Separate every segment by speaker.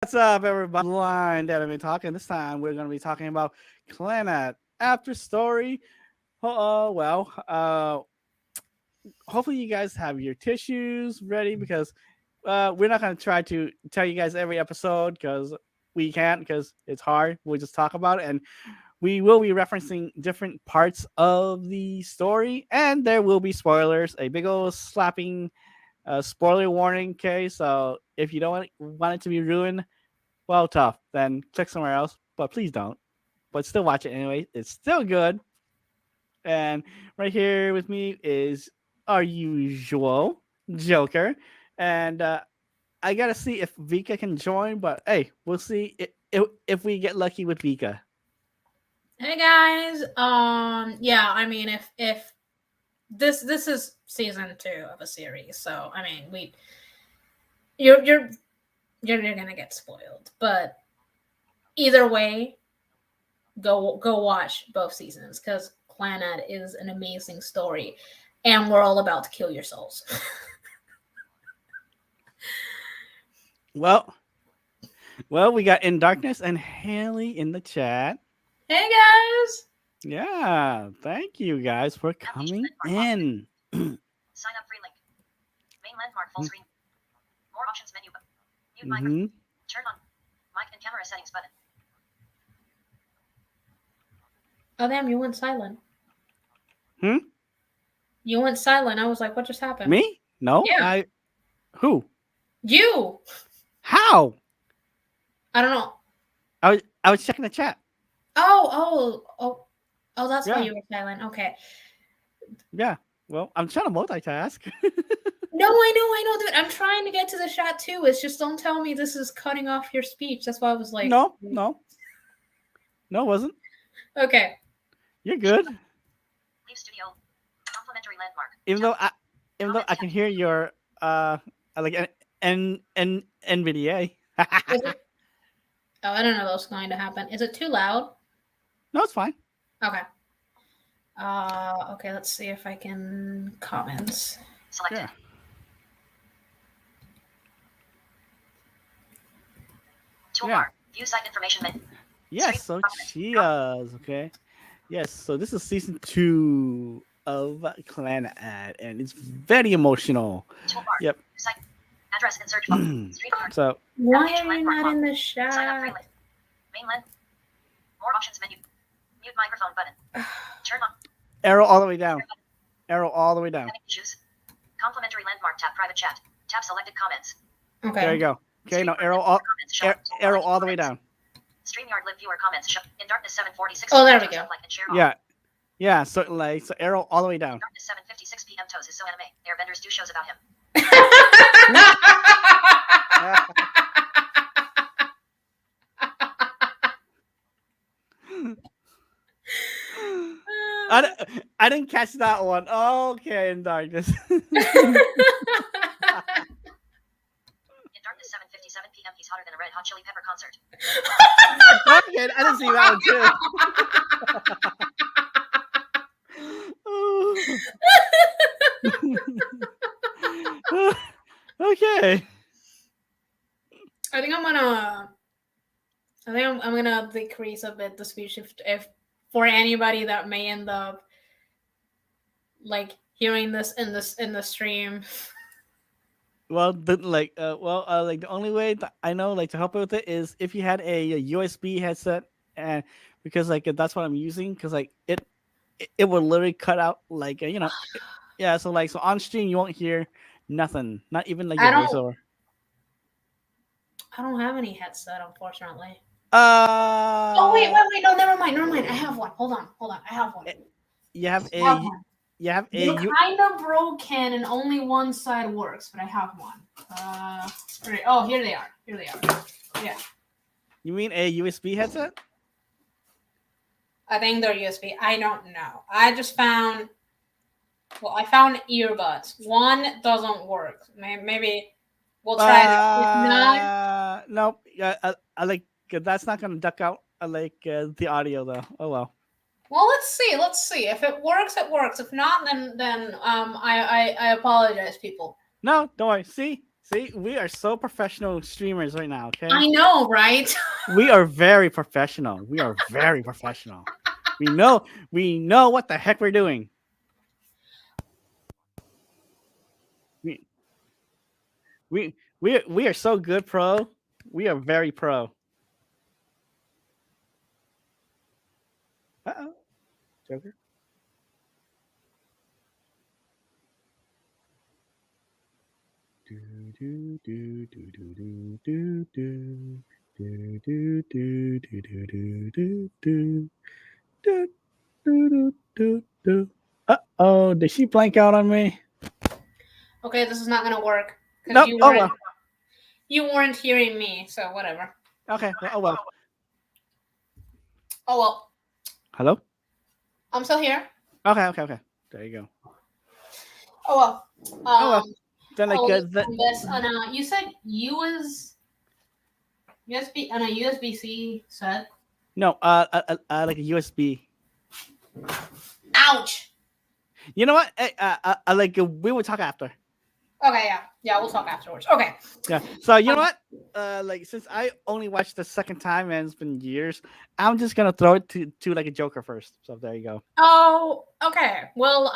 Speaker 1: What's up, everybody? Blind Anime Talking. This time we're going to be talking about Clannad after story. Hopefully you guys have your tissues ready because we're not going to try to tell you guys every episode because we can't because it's hard. We'll just talk about it and we will be referencing different parts of the story and there will be spoilers. A big old slapping spoiler warning. Okay, so if you don't want it to be ruined, well, tough. Then click somewhere else, but please don't. But still watch it anyway. It's still good. And right here with me is our usual Joker. And I gotta see if Vika can join, but hey, we'll see if we get lucky with Vika.
Speaker 2: Hey guys. Yeah, I mean if this is season 2 of a series, so I mean we you're gonna get spoiled. But either way, go watch both seasons because Clannad is an amazing story and we're all about to kill your souls.
Speaker 1: Well, we got In Darkness and Haley in the chat.
Speaker 2: Hey guys.
Speaker 1: Yeah, thank you guys for coming in.
Speaker 3: Sign up free link. Main landmark full screen. More options menu. Mute
Speaker 1: Mm-hmm.
Speaker 3: microphone. Turn on mic and camera settings button.
Speaker 2: Oh damn, you went silent.
Speaker 1: Hmm?
Speaker 2: You went silent. I was like, what just happened?
Speaker 1: Me? No,
Speaker 2: Yeah.
Speaker 1: Who?
Speaker 2: You.
Speaker 1: How?
Speaker 2: I don't know.
Speaker 1: I was checking the chat.
Speaker 2: Oh, that's why
Speaker 1: Yeah.
Speaker 2: you were silent. Okay.
Speaker 1: Yeah. Well, I'm trying to multitask.
Speaker 2: No, I know, dude. I'm trying to get to the shot too. It's just don't tell me this is cutting off your speech. That's why I was like,
Speaker 1: No, it wasn't.
Speaker 2: Okay.
Speaker 1: You're good.
Speaker 3: Leave studio. Complimentary landmark.
Speaker 1: Even though I can hear your like an NVDA.
Speaker 2: Is it? Oh, I don't know what's going to happen. Is it too loud?
Speaker 1: No, it's fine.
Speaker 2: Okay. Okay. Let's see if I can comments.
Speaker 3: Selected.
Speaker 1: Yeah.
Speaker 3: Toolbar. View site information menu.
Speaker 1: Yes. So cheers. Okay. Yes. So this is season 2 of Clannad, and it's very emotional.
Speaker 3: Toolbar.
Speaker 1: Yep.
Speaker 3: Site. Address and search box. Street bar.
Speaker 1: So
Speaker 2: Why are you not in the
Speaker 3: Sign up free
Speaker 2: shot?
Speaker 3: link. Main land. More options menu. Mute microphone button. Turn on.
Speaker 1: arrow all the way down. Arrow all the way down.
Speaker 3: Setting issues. Complimentary landmark tab private chat. Tab selected comments.
Speaker 2: Okay.
Speaker 1: There you go. Okay. Now arrow all the way down.
Speaker 3: StreamYard live viewer comments show. In darkness 746.
Speaker 2: Oh, there we go.
Speaker 3: Like and share all.
Speaker 1: Yeah. Yeah. So arrow all the way down.
Speaker 3: In darkness 7:56 p.m. Toes is so anime. Airbenders do shows about him. I didn't catch that one. Okay, In darkness. In darkness 7:57 p.m. He's hotter than a Red Hot Chili Pepper concert.
Speaker 1: Okay, I didn't see that one too. Okay.
Speaker 2: I think I'm gonna decrease a bit the speech if for anybody that may end up like hearing this in the stream.
Speaker 1: Well, like the only way that I know like to help with it is if you had a USB headset, and because like that's what I'm using, because like it would literally cut out like yeah. So on stream you won't hear nothing, not even like your voiceover.
Speaker 2: I don't have any headset, unfortunately.
Speaker 1: Oh
Speaker 2: wait, no, never mind. I have one. Hold on. I have one.
Speaker 1: You have a
Speaker 2: They're kind of broken and only one side works, but I have one. Oh, here they are. Yeah.
Speaker 1: You mean a USB headset?
Speaker 2: I think they're USB. I don't know. I found earbuds. One doesn't work. Maybe we'll try it. If not,
Speaker 1: nope. I like that's not gonna duck out. I like the audio though. Oh well.
Speaker 2: Well, let's see. If it works, it works. If not, then I apologize, people.
Speaker 1: No, don't worry. See, See, we are so professional streamers right now. Okay,
Speaker 2: I know, right?
Speaker 1: we are very professional. We are very professional. We know what the heck we're doing. We we are so good, pro. We are very pro. Uh-oh, Joker. Do, do, do, do, do, do, do, do. Do, do, do, do, do, do, do, do. Do, do, do, do, do. Uh-oh, did she blank out on me?
Speaker 2: Okay, this is not gonna work because
Speaker 1: Nope. Oh well.
Speaker 2: you weren't hearing me, so whatever.
Speaker 1: Okay. Well, oh well.
Speaker 2: Oh well,
Speaker 1: Hello?
Speaker 2: I'm still here.
Speaker 1: Okay. There you go.
Speaker 2: Oh well.
Speaker 1: Oh well. Then like
Speaker 2: This on a you said USB on a USB-C set.
Speaker 1: no, like a USB.
Speaker 2: Ouch.
Speaker 1: You know what? Like we will talk after.
Speaker 2: Okay, yeah, we'll talk afterwards. Okay.
Speaker 1: Yeah. So you know what? Like since I only watched the second time and it's been years, I'm just gonna throw it to like a Joker first. So there you go.
Speaker 2: Oh, okay. Well,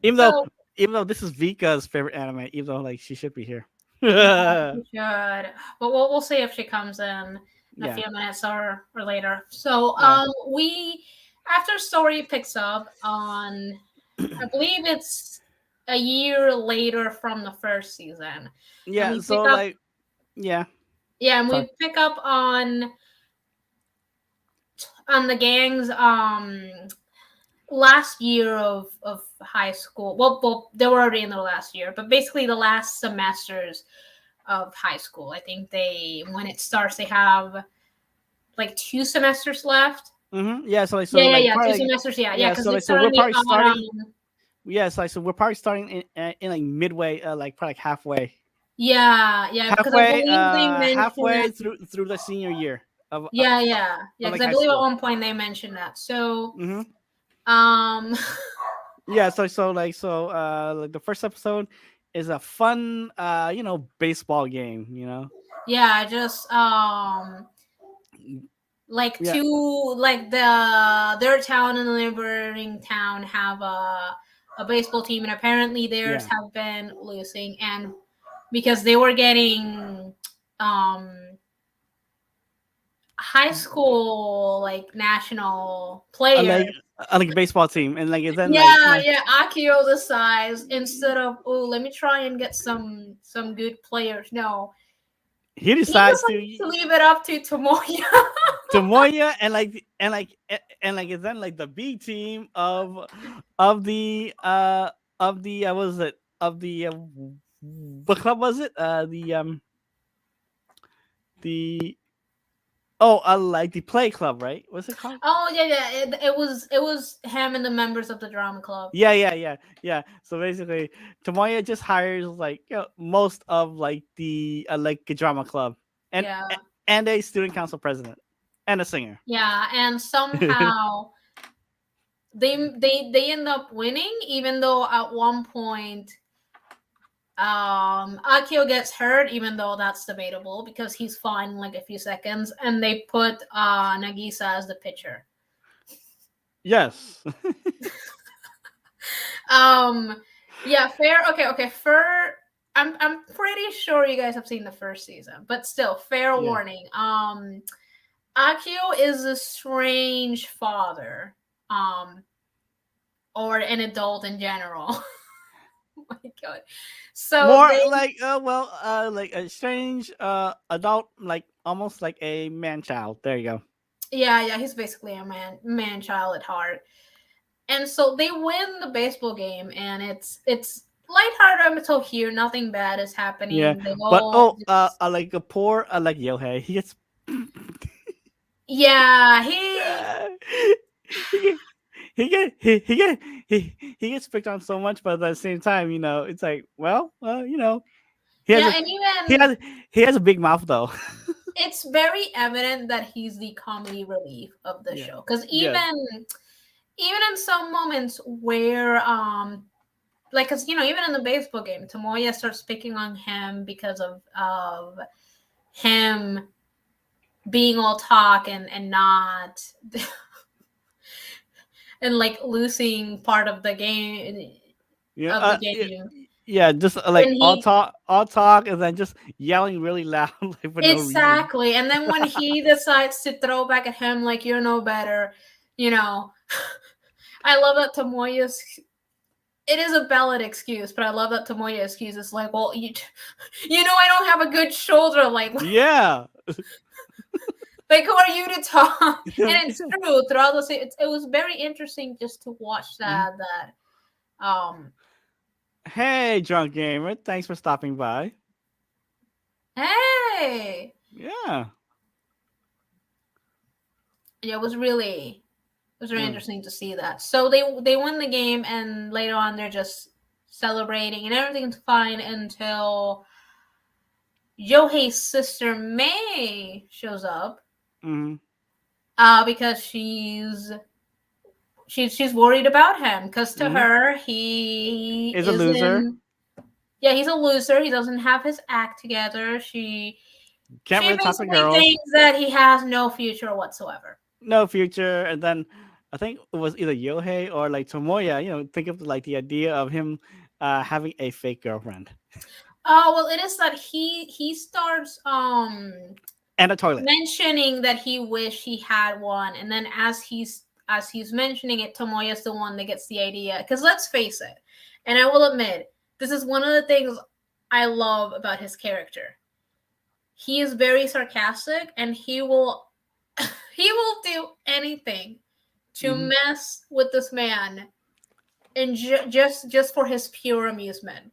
Speaker 1: Even
Speaker 2: so
Speaker 1: though this is Vika's favorite anime, even though like she should be here.
Speaker 2: we should. But we'll see if she comes in a
Speaker 1: Yeah.
Speaker 2: few minutes or later. So
Speaker 1: Yeah.
Speaker 2: we after story picks up on I believe it's a year later from the first season.
Speaker 1: Yeah.
Speaker 2: we
Speaker 1: So
Speaker 2: pick up
Speaker 1: like, yeah.
Speaker 2: yeah, and
Speaker 1: Sorry.
Speaker 2: we pick up on the gang's last year of high school. Well, they were already in the last year, but basically the last semesters of high school. I think when it starts, they have like 2 semesters left.
Speaker 1: Mm-hmm. Yeah. So like,
Speaker 2: Yeah. 2
Speaker 1: probably,
Speaker 2: semesters. Yeah.
Speaker 1: So
Speaker 2: Because
Speaker 1: like,
Speaker 2: it's starting
Speaker 1: we're probably starting.
Speaker 2: autumn.
Speaker 1: Yeah. So we're probably starting in like midway, like probably like halfway.
Speaker 2: Yeah. Because I
Speaker 1: Halfway,
Speaker 2: believe they mentioned
Speaker 1: halfway
Speaker 2: that.
Speaker 1: through the senior year of
Speaker 2: Yeah.
Speaker 1: of
Speaker 2: Because
Speaker 1: like
Speaker 2: I
Speaker 1: high
Speaker 2: believe at
Speaker 1: school.
Speaker 2: one point they mentioned that. So,
Speaker 1: Mm-hmm.
Speaker 2: um,
Speaker 1: Yeah. So like the first episode is a fun baseball game.
Speaker 2: yeah, just like
Speaker 1: Yeah.
Speaker 2: their town and the neighboring town have a baseball team, and apparently theirs
Speaker 1: Yeah.
Speaker 2: have been losing, and because they were getting high school like national players.
Speaker 1: Like a baseball team, and like then
Speaker 2: Yeah, Akio decides instead of let me try and get some good players. No,
Speaker 1: he
Speaker 2: he
Speaker 1: decides
Speaker 2: decides to leave it up to Tomoya.
Speaker 1: to Moya and then like the B team of the what was it of the what club was it the like the play club, right? What's it called?
Speaker 2: Oh yeah. It was him and the members of the drama club.
Speaker 1: Yeah. So basically, Tomoya just hires like most of like the like a drama club and
Speaker 2: Yeah.
Speaker 1: and a student council president and a singer.
Speaker 2: Yeah, and somehow they end up winning, even though at one point Akio gets hurt, even though that's debatable because he's fine in like a few seconds, and they put Nagisa as the pitcher.
Speaker 1: Yes.
Speaker 2: Yeah, fair. Okay, fair. I'm pretty sure you guys have seen the first season, but still, fair
Speaker 1: Yeah.
Speaker 2: warning. Akio is a strange father, or an adult in general. Oh my god! So
Speaker 1: More like like a strange adult, like almost like a man child. There you go.
Speaker 2: yeah, he's basically a man child at heart, and so they win the baseball game, and it's lighthearted until here. Nothing bad is happening.
Speaker 1: Yeah,
Speaker 2: They
Speaker 1: but
Speaker 2: all
Speaker 1: like a poor like Yohei, he gets
Speaker 2: yeah,
Speaker 1: he gets picked on so much, but at the same time, it's like, well, he has
Speaker 2: yeah,
Speaker 1: a
Speaker 2: and even
Speaker 1: he has a big mouth though.
Speaker 2: it's very evident that he's the comedy relief of the
Speaker 1: Yeah.
Speaker 2: show because
Speaker 1: Yeah.
Speaker 2: even in some moments where like, cause even in the baseball game, Tomoya starts picking on him because of him being all talk and not and like losing part of the game
Speaker 1: Yeah,
Speaker 2: of the game.
Speaker 1: yeah, just like
Speaker 2: And he
Speaker 1: all talk, and then just yelling really loud, like for no reason.
Speaker 2: exactly. And then when he decides to throw back at him like you're no better, you know, I love that Tomoya's. It is a valid excuse, but I love that Tomoya excuse is like, well, I don't have a good shoulder. Like,
Speaker 1: Yeah.
Speaker 2: like who are you to talk? And it's true. Throughout the it was very interesting just to watch that.
Speaker 1: Hey, drunk gamer, thanks for stopping by.
Speaker 2: Hey,
Speaker 1: Yeah.
Speaker 2: yeah, it was really
Speaker 1: Mm.
Speaker 2: interesting to see that. So they win the game, and later on they're just celebrating, and everything's fine until Yohei's sister May shows up.
Speaker 1: Mm-hmm.
Speaker 2: Because she's worried about him because to
Speaker 1: Mm-hmm.
Speaker 2: her he
Speaker 1: Is a loser.
Speaker 2: isn't. Yeah, he's a loser. He doesn't have his act together.
Speaker 1: Can't
Speaker 2: She
Speaker 1: really talk to
Speaker 2: basically
Speaker 1: girls.
Speaker 2: thinks that he has no future whatsoever.
Speaker 1: No future. And then I think it was either Yohei or like Tomoya. Think of like the idea of him having a fake girlfriend
Speaker 2: Oh well, it is that he starts
Speaker 1: and a toilet.
Speaker 2: mentioning that he wished he had one, and then as he's mentioning it, Tomoya's the one that gets the idea. Because let's face it, and I will admit, this is one of the things I love about his character. He is very sarcastic, and he will he will do anything to
Speaker 1: Mhm.
Speaker 2: mess with this man, and just for his pure amusement.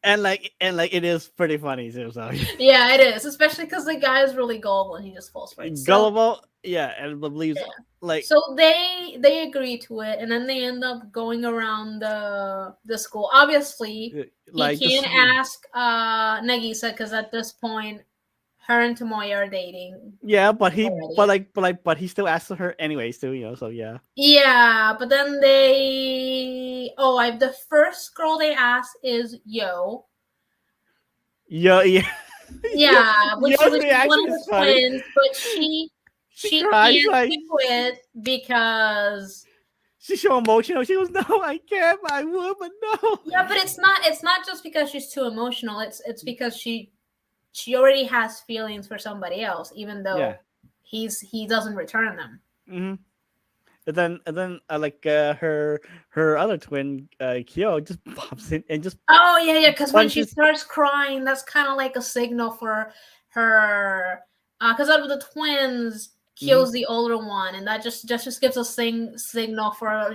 Speaker 1: And it is pretty funny too. So
Speaker 2: Yeah, it is, especially because the guy is really gullible and he just falls for it. So
Speaker 1: gullible, yeah, and believes
Speaker 2: yeah.
Speaker 1: like
Speaker 2: So they agree to it, and then they end up going around the school. Obviously, he
Speaker 1: like
Speaker 2: can't
Speaker 1: just
Speaker 2: ask Nagisa because at this point, her and Tomoya are dating
Speaker 1: yeah, but
Speaker 2: already.
Speaker 1: he still asks her anyways too. So yeah,
Speaker 2: Yeah, but then the first girl they ask is Yo.
Speaker 1: yeah, yeah.
Speaker 2: Yeah, which
Speaker 1: Yo's
Speaker 2: is one
Speaker 1: reaction
Speaker 2: of
Speaker 1: is
Speaker 2: the
Speaker 1: funny.
Speaker 2: twins, but she
Speaker 1: She
Speaker 2: she
Speaker 1: cries
Speaker 2: can't
Speaker 1: like
Speaker 2: do it because
Speaker 1: she's so emotional. She goes, "No, I can't. I would, but no."
Speaker 2: yeah, but it's not just because she's too emotional. It's because she already has feelings for somebody else, even
Speaker 1: Yeah.
Speaker 2: though he doesn't return them.
Speaker 1: Mm-hmm. And then her other twin, Kyo, just pops in and just
Speaker 2: Oh yeah, because when she
Speaker 1: punches.
Speaker 2: starts crying, that's kind of like a signal for her. Because out of the twins,
Speaker 1: Mhm.
Speaker 2: Kyo's the older one, and that just gives a signal for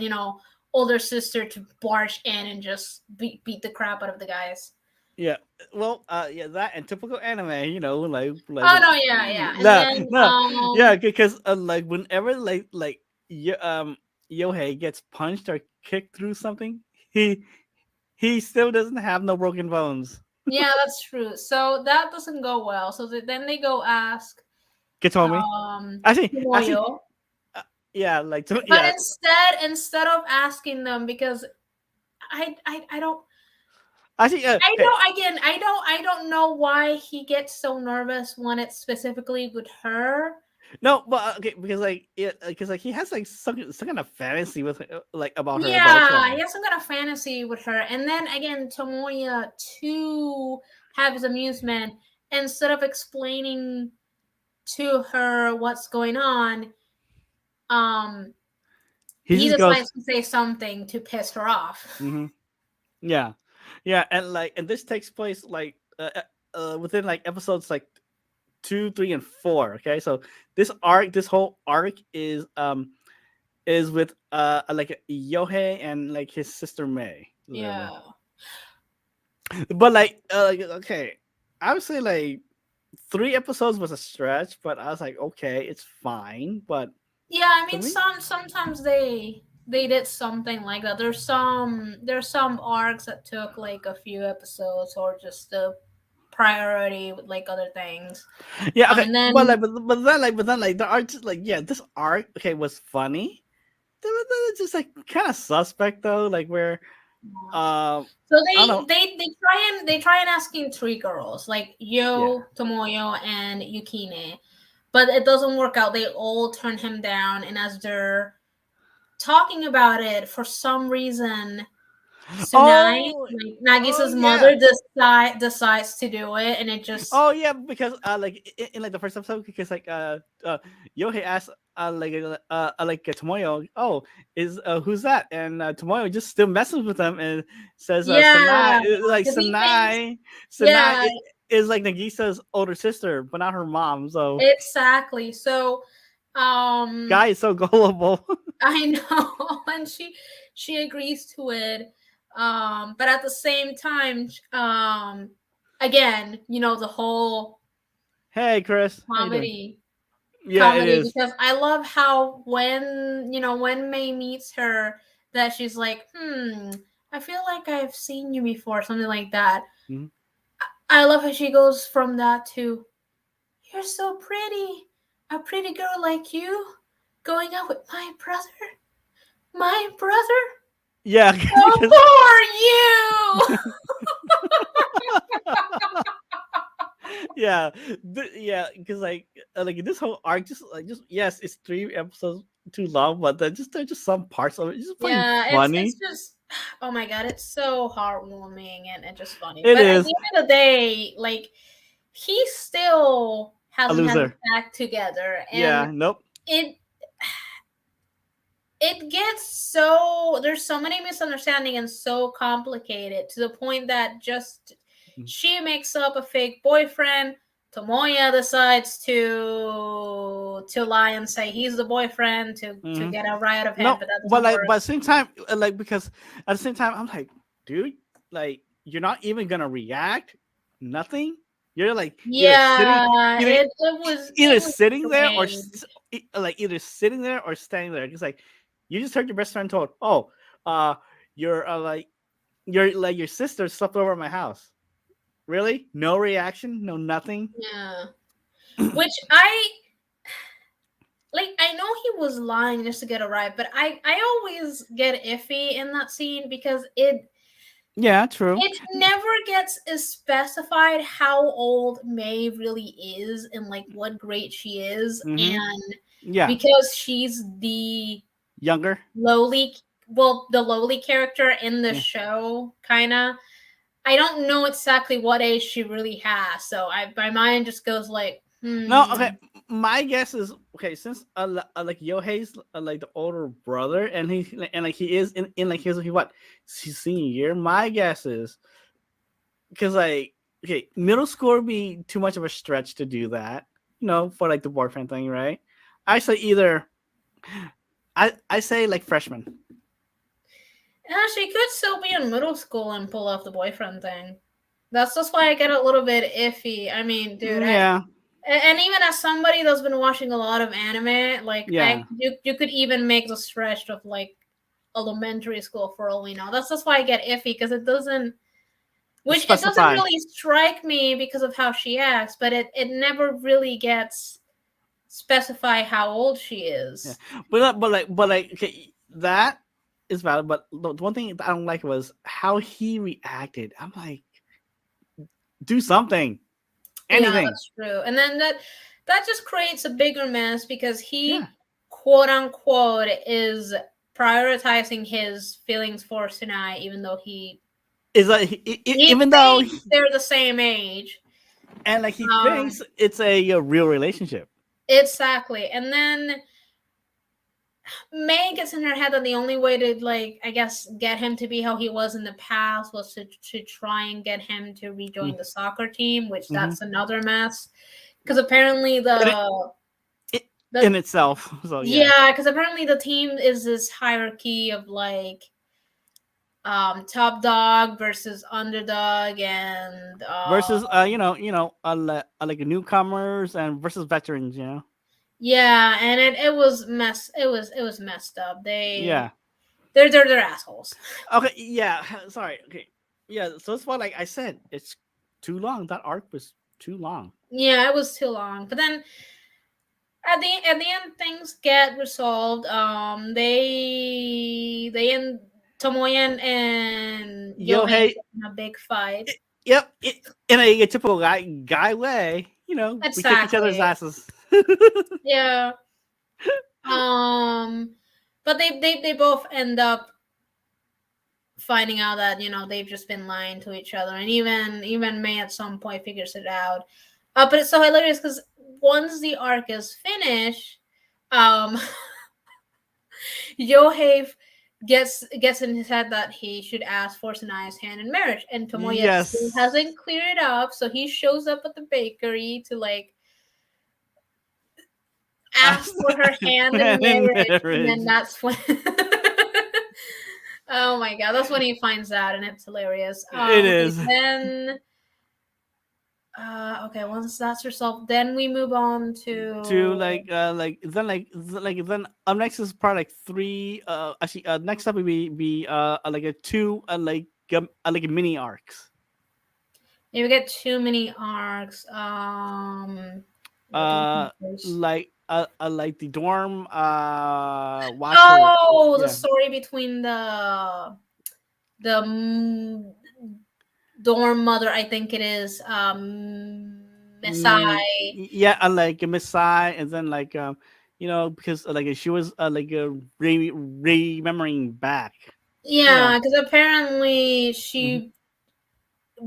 Speaker 2: older sister to barge in and just beat the crap out of the guys.
Speaker 1: Yeah. Well, yeah, that and typical anime,
Speaker 2: Oh no, yeah, and
Speaker 1: no,
Speaker 2: then
Speaker 1: no, yeah, because like whenever Yohei gets punched or kicked through something, he still doesn't have no broken bones.
Speaker 2: yeah, that's true. So that doesn't go well. So then they go ask
Speaker 1: Katomi, actually,
Speaker 2: Moyo,
Speaker 1: yeah,
Speaker 2: but
Speaker 1: yeah,
Speaker 2: instead of asking them because I don't.
Speaker 1: actually,
Speaker 2: I
Speaker 1: okay.
Speaker 2: don't again. I don't know why he gets so nervous when it's specifically with her.
Speaker 1: No, but okay, because he has like some kind of fantasy with like about her the whole
Speaker 2: Yeah, he
Speaker 1: time.
Speaker 2: has some kind of fantasy with her, and then again, Tomoya to have his amusement instead of explaining to her what's going on, um,
Speaker 1: He
Speaker 2: he
Speaker 1: just goes,
Speaker 2: decides to say something to piss her off.
Speaker 1: mm-hmm. Yeah, yeah, and this takes place within like episodes like 2, 3, and 4. Okay, so this whole arc is with like Yohei and like his sister May. Whatever.
Speaker 2: Yeah.
Speaker 1: But okay, I would say like 3 episodes was a stretch, but I was like, okay, it's fine. But
Speaker 2: Yeah, I
Speaker 1: to
Speaker 2: mean,
Speaker 1: me,
Speaker 2: sometimes they did something like that. There's some arcs that took like a few episodes or just the priority with like other things.
Speaker 1: yeah, okay,
Speaker 2: And
Speaker 1: but
Speaker 2: then
Speaker 1: then the art just like yeah, this arc okay was funny. It's just like kind of suspect though, like where
Speaker 2: So
Speaker 1: I don't know.
Speaker 2: they try and asking three girls like
Speaker 1: Yeah.
Speaker 2: Yo, Tomoyo, and Yukine, but it doesn't work out. They all turn him down, and as they're talking about it, for some reason, Tsunai,
Speaker 1: Oh,
Speaker 2: like
Speaker 1: oh
Speaker 2: Nagisa's
Speaker 1: yeah.
Speaker 2: mother, decides to do it, and it just
Speaker 1: Oh yeah, because like in like the first episode, because like Yohei asked Tomoyo, oh, is who's that? And Tomoyo just still messes with them and says
Speaker 2: yeah,
Speaker 1: Sanai, like
Speaker 2: because he thinks
Speaker 1: Sanai
Speaker 2: yeah,
Speaker 1: is like Nagisa's older sister, but not her mom. So
Speaker 2: exactly. So um
Speaker 1: guy is so gullible.
Speaker 2: I know, and she agrees to it. But at the same time, again, the whole
Speaker 1: Hey Chris, how you doing?
Speaker 2: comedy,
Speaker 1: Yeah, it is.
Speaker 2: because I love how when May meets her, that she's like, I feel like I've seen you before, something like that.
Speaker 1: Mhm.
Speaker 2: I love how she goes from that to, you're so pretty, a pretty girl like you, going out with my brother. My brother?
Speaker 1: Yeah,
Speaker 2: So
Speaker 1: because
Speaker 2: who are you?
Speaker 1: yeah, yeah, because like this whole arc just yes, it's 3 episodes too long, but they're just some parts of it just plain
Speaker 2: Yeah, it's
Speaker 1: funny.
Speaker 2: just, oh my god, it's so heartwarming and just funny.
Speaker 1: It
Speaker 2: But at
Speaker 1: is
Speaker 2: the end of the day, like, he still
Speaker 1: a
Speaker 2: hasn't had his
Speaker 1: loser.
Speaker 2: act together, and
Speaker 1: Yeah, nope.
Speaker 2: it it gets so, there's so many misunderstandings and so complicated to the point that just
Speaker 1: Mhm.
Speaker 2: she makes up a fake boyfriend. Tomoya decides to lie and say he's the boyfriend to
Speaker 1: Mhm.
Speaker 2: get a right of him,
Speaker 1: No,
Speaker 2: but that
Speaker 1: but
Speaker 2: doesn't
Speaker 1: like,
Speaker 2: work.
Speaker 1: but at the same time, like because at the same time, I'm like, dude, like you're not even gonna react, nothing. You're like
Speaker 2: Yeah,
Speaker 1: either
Speaker 2: it
Speaker 1: either
Speaker 2: was
Speaker 1: sitting there or
Speaker 2: strange.
Speaker 1: like either sitting there or standing there. It's like you just heard your best friend told, oh, uh, you're like your sister slept over at my house. Really? No reaction? No nothing?
Speaker 2: Yeah, which I like. I know he was lying just to get a ride, but I always get iffy in that scene because
Speaker 1: Yeah, true.
Speaker 2: it never gets specified how old May really is and like what grade she is,
Speaker 1: Mm-hmm.
Speaker 2: and
Speaker 1: Yeah.
Speaker 2: because she's the
Speaker 1: Younger.
Speaker 2: lowly the lowly character in the
Speaker 1: Yeah.
Speaker 2: show, kind of, I don't know exactly what age she really has, so my mind just goes like,
Speaker 1: No, okay. My guess is okay since like Yohei's like the older brother, and like he is in like his what his senior year. My guess is because like okay, middle school would be too much of a stretch to do that. For like the boyfriend thing, right? I say either. I say like freshman.
Speaker 2: Yeah, she could still be in middle school and pull off the boyfriend thing. That's just why I get a little bit iffy. I mean, dude,
Speaker 1: Yeah,
Speaker 2: and even as somebody that's been watching a lot of anime, like,
Speaker 1: yeah.
Speaker 2: you could even make the stretch of like elementary school for all we know. That's just why I get iffy, because it doesn't
Speaker 1: Specify.
Speaker 2: really strike me because of how she acts, but it never really gets specify how old she
Speaker 1: Yeah,
Speaker 2: is.
Speaker 1: but like okay, that is valid. But the one thing that I don't like was how he reacted. I'm like, do something,
Speaker 2: Yeah,
Speaker 1: anything.
Speaker 2: that's true. And then that just creates a bigger mess because
Speaker 1: Yeah,
Speaker 2: he, quote unquote, is prioritizing his feelings for Sinai, even though
Speaker 1: is like
Speaker 2: he
Speaker 1: even though
Speaker 2: thinks they're the same age.
Speaker 1: and like he
Speaker 2: Um,
Speaker 1: thinks it's a real relationship.
Speaker 2: exactly. And then May gets in her head that the only way to, like, I guess, get him to be how he was in the past was to try and get him to rejoin the soccer team, which
Speaker 1: Mm-hmm.
Speaker 2: that's another mess. Because apparently
Speaker 1: In
Speaker 2: the
Speaker 1: itself. So yeah.
Speaker 2: yeah, because apparently the team is this hierarchy of like top dog versus underdog, and
Speaker 1: Versus like newcomers and versus veterans.
Speaker 2: yeah, and it was it was messed up.
Speaker 1: Yeah.
Speaker 2: They're assholes.
Speaker 1: Okay. Yeah. Sorry. Okay. Yeah. So that's why, like I said, it's too long. That arc was too long.
Speaker 2: Yeah, it was too long. But then at the end things get resolved. They end Tomoya and Yohei
Speaker 1: Yohei,
Speaker 2: in a big fight.
Speaker 1: yep, in a typical guy way, we kick each other's
Speaker 2: Exactly.
Speaker 1: asses.
Speaker 2: Yeah. But they both end up finding out that they've just been lying to each other, and even May at some point figures it out. But it's so hilarious because once the arc is finished, um, Yohei gets in his head that he should ask for Sanaya's hand in marriage, and Tomoya still
Speaker 1: Yes.
Speaker 2: hasn't cleared it up. So he shows up at the bakery to like ask for her hand in
Speaker 1: In
Speaker 2: marriage, and then
Speaker 1: marriage.
Speaker 2: that's when. Oh my god, that's when he finds out, and it's hilarious.
Speaker 1: It
Speaker 2: Okay,
Speaker 1: is.
Speaker 2: then. Okay, once that's resolved, then we move on
Speaker 1: To
Speaker 2: to.
Speaker 1: then up next is part like three. Actually, next up would be like a two like mini arcs.
Speaker 2: Yeah, we get too many arcs. What do we
Speaker 1: Uh,
Speaker 2: think first?
Speaker 1: like the dorm watcher.
Speaker 2: Oh, the
Speaker 1: Yeah.
Speaker 2: story between the dorm mother, I think it is, Mesai.
Speaker 1: Yeah, like a Messiah, and then because she was remembering back. You know.
Speaker 2: Yeah, because apparently
Speaker 1: Mhm.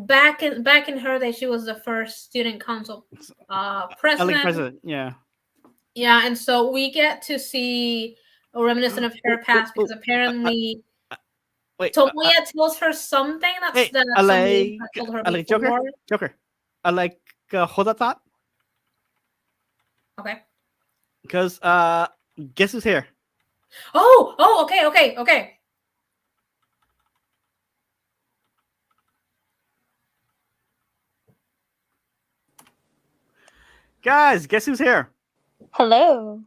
Speaker 2: back in her day, she was the first student council
Speaker 1: Like
Speaker 2: president.
Speaker 1: president. Yeah.
Speaker 2: Yeah, and so we get to see a reminiscent of her
Speaker 1: Oh, oh,
Speaker 2: past because
Speaker 1: oh,
Speaker 2: apparently
Speaker 1: uh, wait.
Speaker 2: Tomoya tells her something
Speaker 1: Hey,
Speaker 2: that somebody had told her
Speaker 1: I like Joker.
Speaker 2: before.
Speaker 1: Joker. I like Hodatat
Speaker 2: Okay.
Speaker 1: because guess who's here?
Speaker 2: Oh, okay.
Speaker 1: Guys, guess who's here?
Speaker 4: Hello.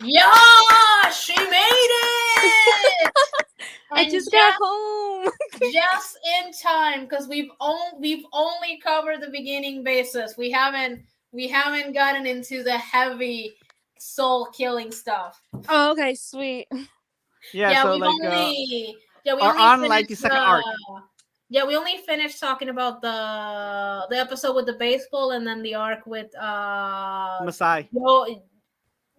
Speaker 2: Yeah, she made it.
Speaker 4: I
Speaker 2: And
Speaker 4: just got home.
Speaker 2: just in time because we've only covered the beginning basis. We haven't gotten into the heavy soul killing stuff.
Speaker 4: Oh, okay, sweet.
Speaker 1: Yeah.
Speaker 2: Yeah,
Speaker 1: So
Speaker 2: we've only yeah we
Speaker 1: are
Speaker 2: only
Speaker 1: on like the
Speaker 2: finished
Speaker 1: second arc.
Speaker 2: we only finished talking about the episode with the baseball and then the arc with
Speaker 1: Masai.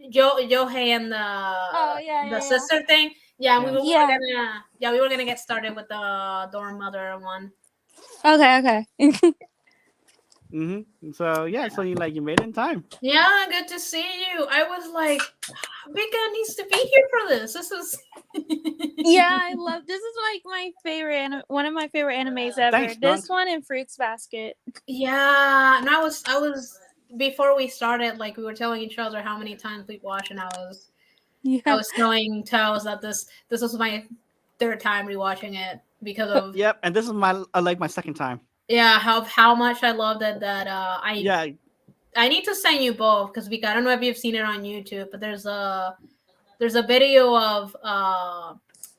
Speaker 2: Yohei and
Speaker 4: Oh yeah,
Speaker 2: the
Speaker 4: yeah, yeah.
Speaker 2: sister thing. Yeah, we were
Speaker 4: Yeah.
Speaker 2: gonna get started with the dorm mother one.
Speaker 4: Okay.
Speaker 1: So yeah, so you made it in time.
Speaker 2: Yeah, good to see you. I was like, Big Guy needs to be here for this. This is
Speaker 4: Yeah, I love this is like my favorite one of my favorite animes ever.
Speaker 1: Thanks,
Speaker 4: This
Speaker 1: Drunk.
Speaker 4: one and Fruits Basket.
Speaker 2: Yeah, and I was before we started, like we were telling each other how many times we watched, and I was telling Toes that this was my third time rewatching it because of
Speaker 1: Yep, and this is my second time.
Speaker 2: how much I loved it that
Speaker 1: Yeah.
Speaker 2: I need to send you both because I don't know if you've seen it on YouTube, but there's a video of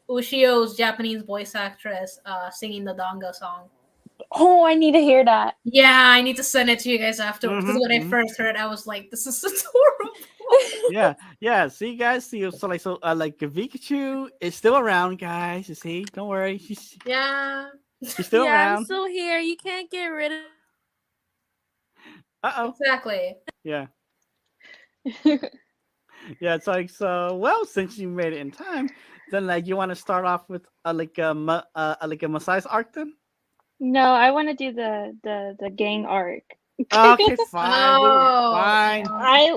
Speaker 2: Ushio's Japanese voice actress singing the Danga song.
Speaker 4: Oh, I need to hear that.
Speaker 2: Yeah, I need to send it to you guys afterwards because when I first heard, I was like, "This is adorable."
Speaker 1: Yeah. See, guys, see, like Pikachu is still around, guys. You see, don't worry, she's
Speaker 2: Yeah.
Speaker 1: still
Speaker 4: Yeah, I'm
Speaker 1: around.
Speaker 4: still here. You can't get rid of
Speaker 2: Exactly.
Speaker 1: Yeah. Yeah, it's like well, since you made it in time, then you want to start off with like a Masai's arc then?
Speaker 4: No, I want to do the gang arc.
Speaker 1: Okay, fine. Fine.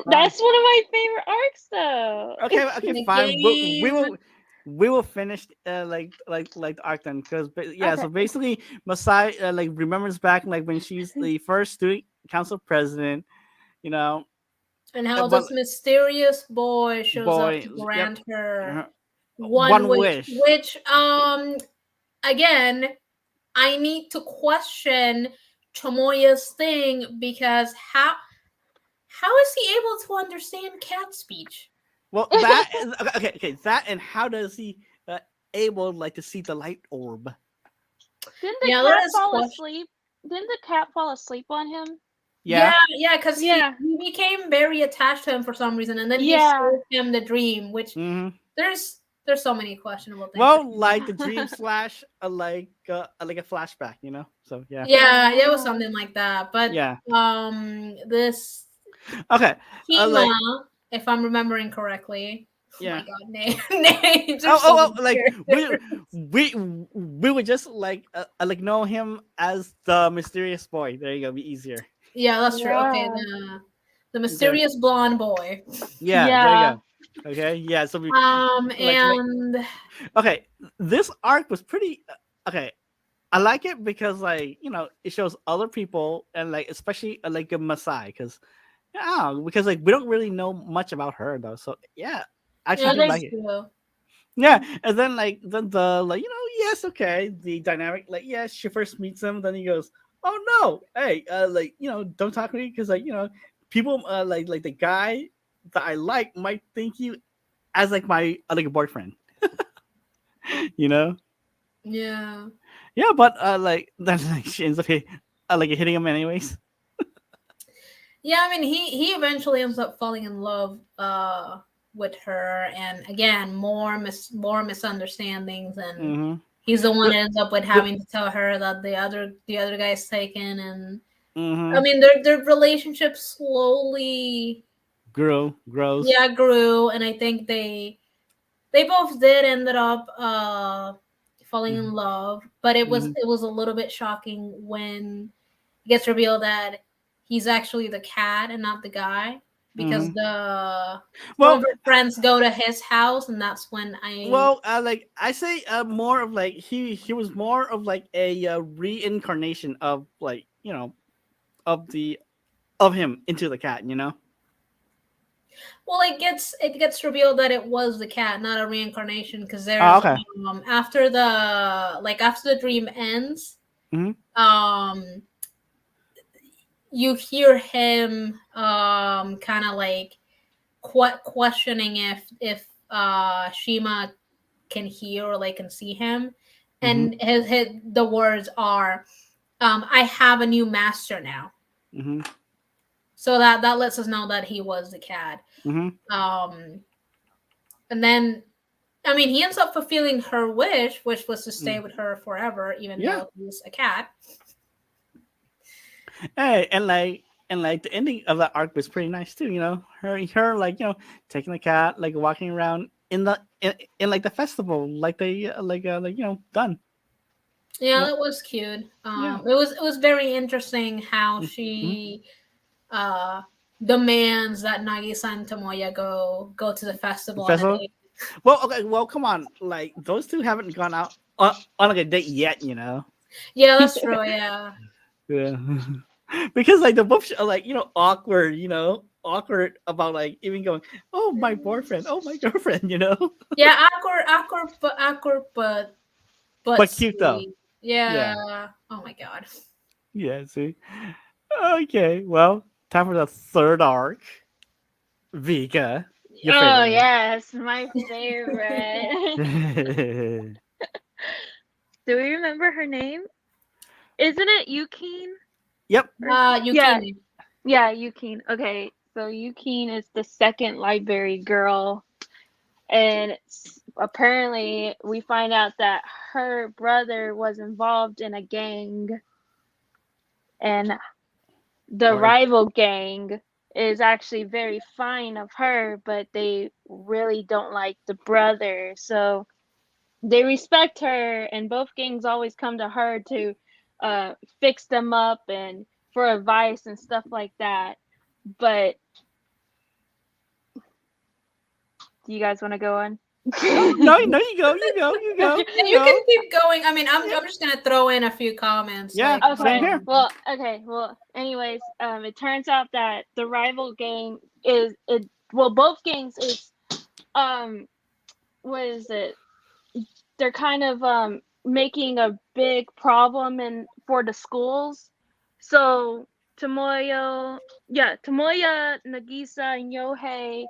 Speaker 4: That's one of my favorite arcs though.
Speaker 1: Okay, fine. We will finish the arc then because so basically Masai remembers back when she's the first student council president,
Speaker 2: And how
Speaker 1: but
Speaker 2: this mysterious boy shows up
Speaker 1: boy,
Speaker 2: to
Speaker 1: yep,
Speaker 2: grant her
Speaker 1: one wish.
Speaker 2: Which again, I need to question Tomoya's thing because how is he able to understand cat speech?
Speaker 1: Well, that is okay. That and how does he able to see the light orb?
Speaker 4: Didn't the
Speaker 2: Yeah,
Speaker 4: cat
Speaker 2: that is
Speaker 4: fall
Speaker 2: question-
Speaker 4: asleep? Didn't the cat fall asleep on him?
Speaker 1: Yeah,
Speaker 2: because
Speaker 4: Yeah.
Speaker 2: he became very attached to him for some reason, and then he
Speaker 4: Yeah.
Speaker 2: showed him the dream, which
Speaker 1: Mhm.
Speaker 2: there's There's so many questionable things.
Speaker 1: Well, like the dream slash like a flashback, you know. So yeah,
Speaker 2: Yeah, it was something like that. But
Speaker 1: yeah.
Speaker 2: this
Speaker 1: Okay,
Speaker 2: Kima,
Speaker 1: like
Speaker 2: if I'm remembering correctly, oh my
Speaker 1: yeah.
Speaker 2: god, names are
Speaker 1: Oh,
Speaker 2: so
Speaker 1: oh, oh, like
Speaker 2: weird.
Speaker 1: we would just like know him as the mysterious boy. There you go, be easier.
Speaker 2: Yeah, that's true. Okay,
Speaker 4: Yeah.
Speaker 2: the
Speaker 1: Okay,
Speaker 2: mysterious blonde boy.
Speaker 1: yeah, there you
Speaker 4: Yeah.
Speaker 1: go. Okay, yeah. So we like to make
Speaker 2: And
Speaker 1: okay. This arc was pretty okay. I like it because like it shows other people and like especially like a Masai because yeah because like we don't really know much about her though. So yeah, I actually
Speaker 2: yeah,
Speaker 1: do
Speaker 4: Other
Speaker 1: like
Speaker 2: that's
Speaker 1: it.
Speaker 2: true.
Speaker 1: Yeah, and then like then the like yes okay the dynamic like yeah she first meets him then he goes oh no hey like don't talk to me because like people like the guy that I like might think you as like my like a boyfriend you know
Speaker 2: Yeah.
Speaker 1: yeah but like then like, she ends up like hitting him anyways.
Speaker 2: Yeah, I mean he eventually ends up falling in love with her, and again more misunderstandings, and
Speaker 1: Mm-hmm.
Speaker 2: he's the one
Speaker 1: The,
Speaker 2: that ends up with
Speaker 1: the,
Speaker 2: having to tell her that the other guy's taken, and I
Speaker 1: mm-hmm.
Speaker 2: mean their relationship slowly
Speaker 1: Grows.
Speaker 2: yeah grew, and I think they both did ended up falling in
Speaker 1: Mm-hmm.
Speaker 2: love, but it was
Speaker 1: Mm-hmm.
Speaker 2: it was a little bit shocking when it gets revealed that he's actually the cat and not the guy, because
Speaker 1: Mm-hmm.
Speaker 2: the some of
Speaker 1: Well,
Speaker 2: her friends go to his house, and that's when I
Speaker 1: like I say, more of like he was more of like a reincarnation of like of the of him into the cat.
Speaker 2: well it gets revealed that it was the cat, not a reincarnation, because
Speaker 1: Oh,
Speaker 2: there's
Speaker 1: okay.
Speaker 2: after the dream ends,
Speaker 1: Mm-hmm.
Speaker 2: um you hear him kind of like questioning if Shima can hear or like can see him,
Speaker 1: Mm-hmm.
Speaker 2: and his the words are, "I have a new master now."
Speaker 1: Mm-hmm.
Speaker 2: So that lets us know that he was the cat.
Speaker 1: Mm-hmm.
Speaker 2: Um, and then I mean he ends up fulfilling her wish, which was to stay with her forever, even
Speaker 1: Yeah.
Speaker 2: though he's a cat.
Speaker 1: Hey, and like the ending of that arc was pretty nice too. Her like taking the cat like walking around in like the festival like they like done.
Speaker 2: Yeah,
Speaker 1: Yeah.
Speaker 2: that was cute.
Speaker 1: Yeah.
Speaker 2: It was very interesting how
Speaker 1: Mm-hmm.
Speaker 2: she uh demands that Nagisa and Tomoya go to the festival on a
Speaker 1: Festival.
Speaker 2: date.
Speaker 1: Well, okay. Well, come on. Like those two haven't gone out on like a date yet.
Speaker 2: Yeah, that's true. Yeah,
Speaker 1: Yeah. Because like the both are like awkward. Awkward about like even going. Oh, my boyfriend. Oh, my girlfriend.
Speaker 2: yeah, awkward, but
Speaker 1: But cute though.
Speaker 2: sweet.
Speaker 1: Yeah.
Speaker 2: Yeah. Oh my god.
Speaker 1: Yeah. See. Okay. Well, time for the third arc. Vika, your
Speaker 4: Oh
Speaker 1: favorite
Speaker 4: yes, my favorite.
Speaker 1: one.
Speaker 4: Do we remember her name? Isn't it Yukine?
Speaker 1: Yep.
Speaker 4: Yeah,
Speaker 2: Yukini.
Speaker 4: yeah, Yukine. Okay, so Yukine is the second library girl, and apparently we find out that her brother was involved in a gang, and the
Speaker 1: Word.
Speaker 4: rival gang is actually very fine of her, but they really don't like the brother. So they respect her, and both gangs always come to her to fix them up and for advice and stuff like that. But do you guys want to go on?
Speaker 1: No, no, you go, you go, you go,
Speaker 2: Yeah,
Speaker 1: you
Speaker 2: you can
Speaker 1: go.
Speaker 2: keep going. I mean, I'm
Speaker 1: Yeah.
Speaker 2: I'm just gonna throw in a few comments.
Speaker 1: Yeah,
Speaker 2: Like,
Speaker 1: same
Speaker 4: Okay.
Speaker 1: here.
Speaker 4: Well, anyways, it turns out that the rival gang is it. Well, both gangs is what is it? They're kind of making a big problem in for the schools. So Tomoya, Nagisa, and Yohei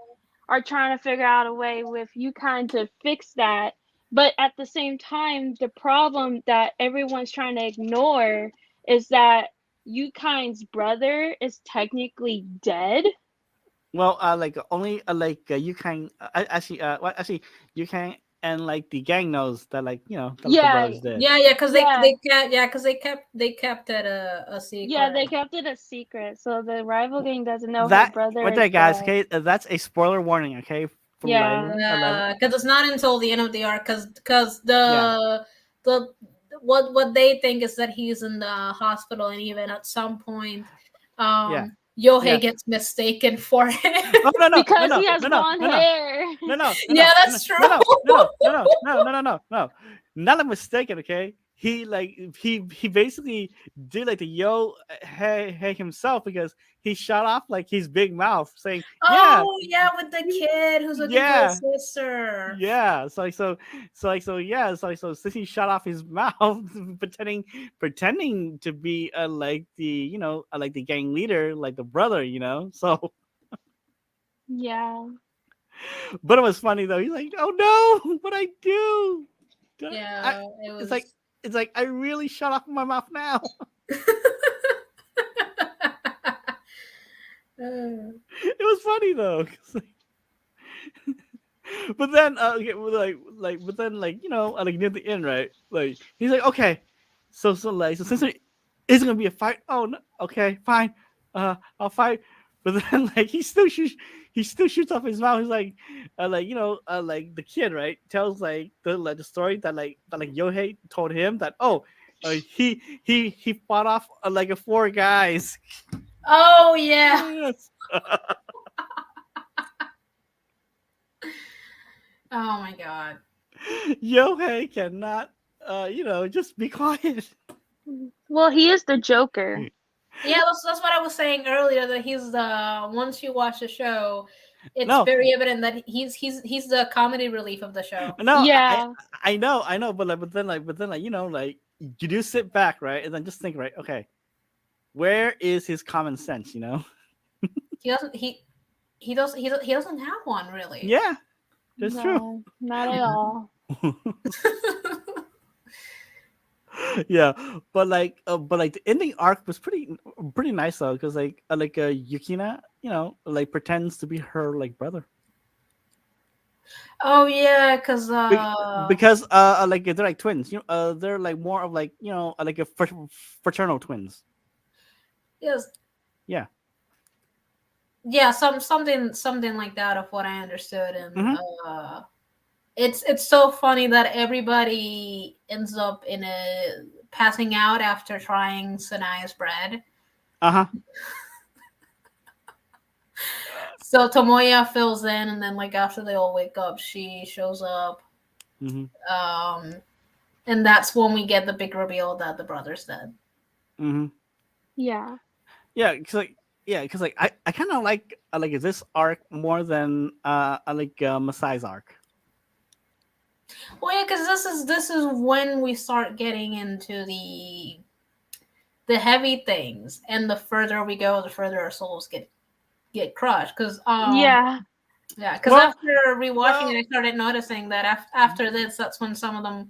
Speaker 4: are trying to figure out a way with Yukine to fix that. But at the same time, the problem that everyone's trying to ignore is that Yukine's brother is technically dead.
Speaker 1: Well, like only like you can actually, well, actually you can and like the gang knows that like that the
Speaker 4: Yeah,
Speaker 1: brothers did.
Speaker 2: Yeah, because
Speaker 4: Yeah.
Speaker 2: they kept it a secret.
Speaker 4: Yeah, they kept it a secret, so the rival gang doesn't know her
Speaker 1: That
Speaker 4: brother
Speaker 1: right
Speaker 4: is
Speaker 1: there, guys.
Speaker 4: dead.
Speaker 1: Okay, that's a spoiler warning. Okay, for
Speaker 4: Yeah.
Speaker 2: Because it's not until the end of the arc. Because
Speaker 1: Yeah.
Speaker 2: the what they think is that he's in the hospital, and even at some point,
Speaker 1: Yeah.
Speaker 2: Yohei
Speaker 1: Yeah.
Speaker 2: gets mistaken for him.
Speaker 1: Oh no no
Speaker 4: Because
Speaker 1: no
Speaker 4: he
Speaker 1: no
Speaker 4: has
Speaker 1: no no
Speaker 4: blonde
Speaker 1: no no
Speaker 4: hair.
Speaker 1: no no
Speaker 2: Yeah,
Speaker 1: no
Speaker 2: that's true.
Speaker 1: no. Not a mistaken. Okay, he basically did like the hey himself because he shot off like his big mouth saying
Speaker 2: Oh yeah, with the kid who's looking for
Speaker 1: yeah
Speaker 2: his sister.
Speaker 1: yeah so since he shot off his mouth pretending to be like the like the gang leader like the brother so
Speaker 4: Yeah.
Speaker 1: but it was funny though. He's like, "Oh no, what I do?" I,
Speaker 2: Yeah, it
Speaker 1: it's like
Speaker 2: was.
Speaker 1: I really shut off my mouth now. It was funny though. 'Cause, but then, okay, well, but then, like near the end, right? Like he's like, okay, so since there isn't gonna be a fight, oh no, okay, fine, I'll fight. But then, like he still shoots off his mouth. He's like the kid, right? Tells like the story that Yohei told him that he fought off like a 4 guys.
Speaker 2: Oh yeah.
Speaker 1: Yes.
Speaker 2: Oh my god.
Speaker 1: Yohei cannot, just be quiet.
Speaker 4: Well, he is the Joker.
Speaker 2: Yeah, that's what I was saying earlier. That he's the once you watch the show, it's
Speaker 1: No.
Speaker 2: very evident that he's the comedy relief of the show.
Speaker 1: No,
Speaker 4: Yeah.
Speaker 1: I know, but then you do sit back, right, and then just think, right, okay, where is his common sense,
Speaker 2: He doesn't he doesn't have one really.
Speaker 1: Yeah, that's true.
Speaker 4: No, not at all.
Speaker 1: Yeah, but the ending arc was pretty nice though, because Yukina, like pretends to be her like brother.
Speaker 2: Oh yeah, because
Speaker 1: Because like they're like twins, they're like more of like like a fraternal twins.
Speaker 2: yes,
Speaker 1: Yeah.
Speaker 2: yeah, something like that of what I understood, and
Speaker 1: Mhm.
Speaker 2: it's so funny that everybody ends up in a passing out after trying Sanaya's bread.
Speaker 1: Uh-huh.
Speaker 2: So Tomoya fills in, and then like after they all wake up, she shows up.
Speaker 1: Mhm.
Speaker 2: And that's when we get the big reveal that the brother's dead.
Speaker 1: Mhm.
Speaker 4: Yeah.
Speaker 1: Yeah, because I kind of like this arc more than I like Masai's arc.
Speaker 2: Well, yeah, because this is when we start getting into the heavy things, and the further we go, the further our souls get crushed. Because
Speaker 4: Yeah.
Speaker 2: yeah, because
Speaker 1: Well-
Speaker 2: after rewatching
Speaker 1: well-
Speaker 2: it, I started noticing that after this, that's when some of them,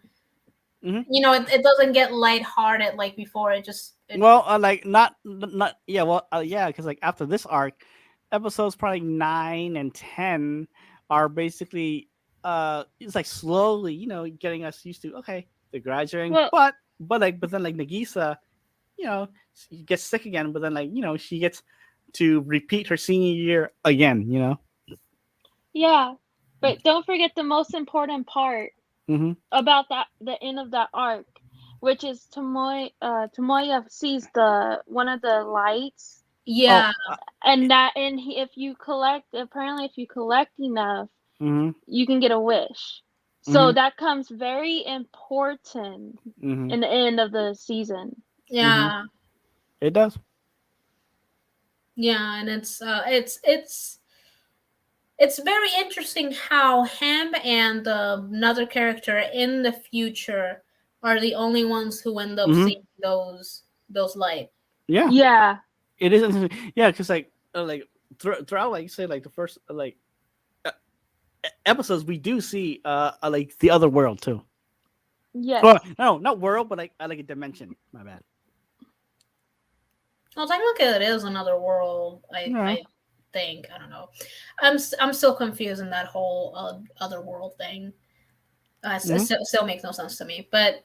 Speaker 1: Mhm.
Speaker 2: it doesn't get lighthearted like before.
Speaker 1: Well, like not yeah, well, yeah, because like after this arc, episodes probably 9 and 10 are basically it's like slowly getting us used to okay they're graduating,
Speaker 4: Well-
Speaker 1: but then like Nagisa, she gets sick again, but then like she gets to repeat her senior year again.
Speaker 4: Yeah. But don't forget the most important part
Speaker 1: Mm-hmm.
Speaker 4: about the end of that arc, which is Tomoya sees one of the lights,
Speaker 2: yeah.
Speaker 4: and if you collect enough,
Speaker 1: Mm-hmm.
Speaker 4: you can get a wish. So that comes very important
Speaker 1: Mm-hmm.
Speaker 4: in the end of the season.
Speaker 2: Yeah.
Speaker 1: It does.
Speaker 2: Yeah, and it's very interesting how him and another character in the future are the only ones who end up
Speaker 1: Mhm.
Speaker 2: seeing those light.
Speaker 1: Yeah,
Speaker 4: Yeah.
Speaker 1: it is interesting. Yeah, because like throughout like say like the first uh, episodes we do see like the other world too.
Speaker 4: Yes.
Speaker 1: Well, no, not world, but like a dimension. My bad.
Speaker 2: Well, technically, it is another world.
Speaker 1: Yeah.
Speaker 2: I think I don't know. I'm still confused in that whole other world thing. It
Speaker 1: Mhm.
Speaker 2: still makes no sense to me. But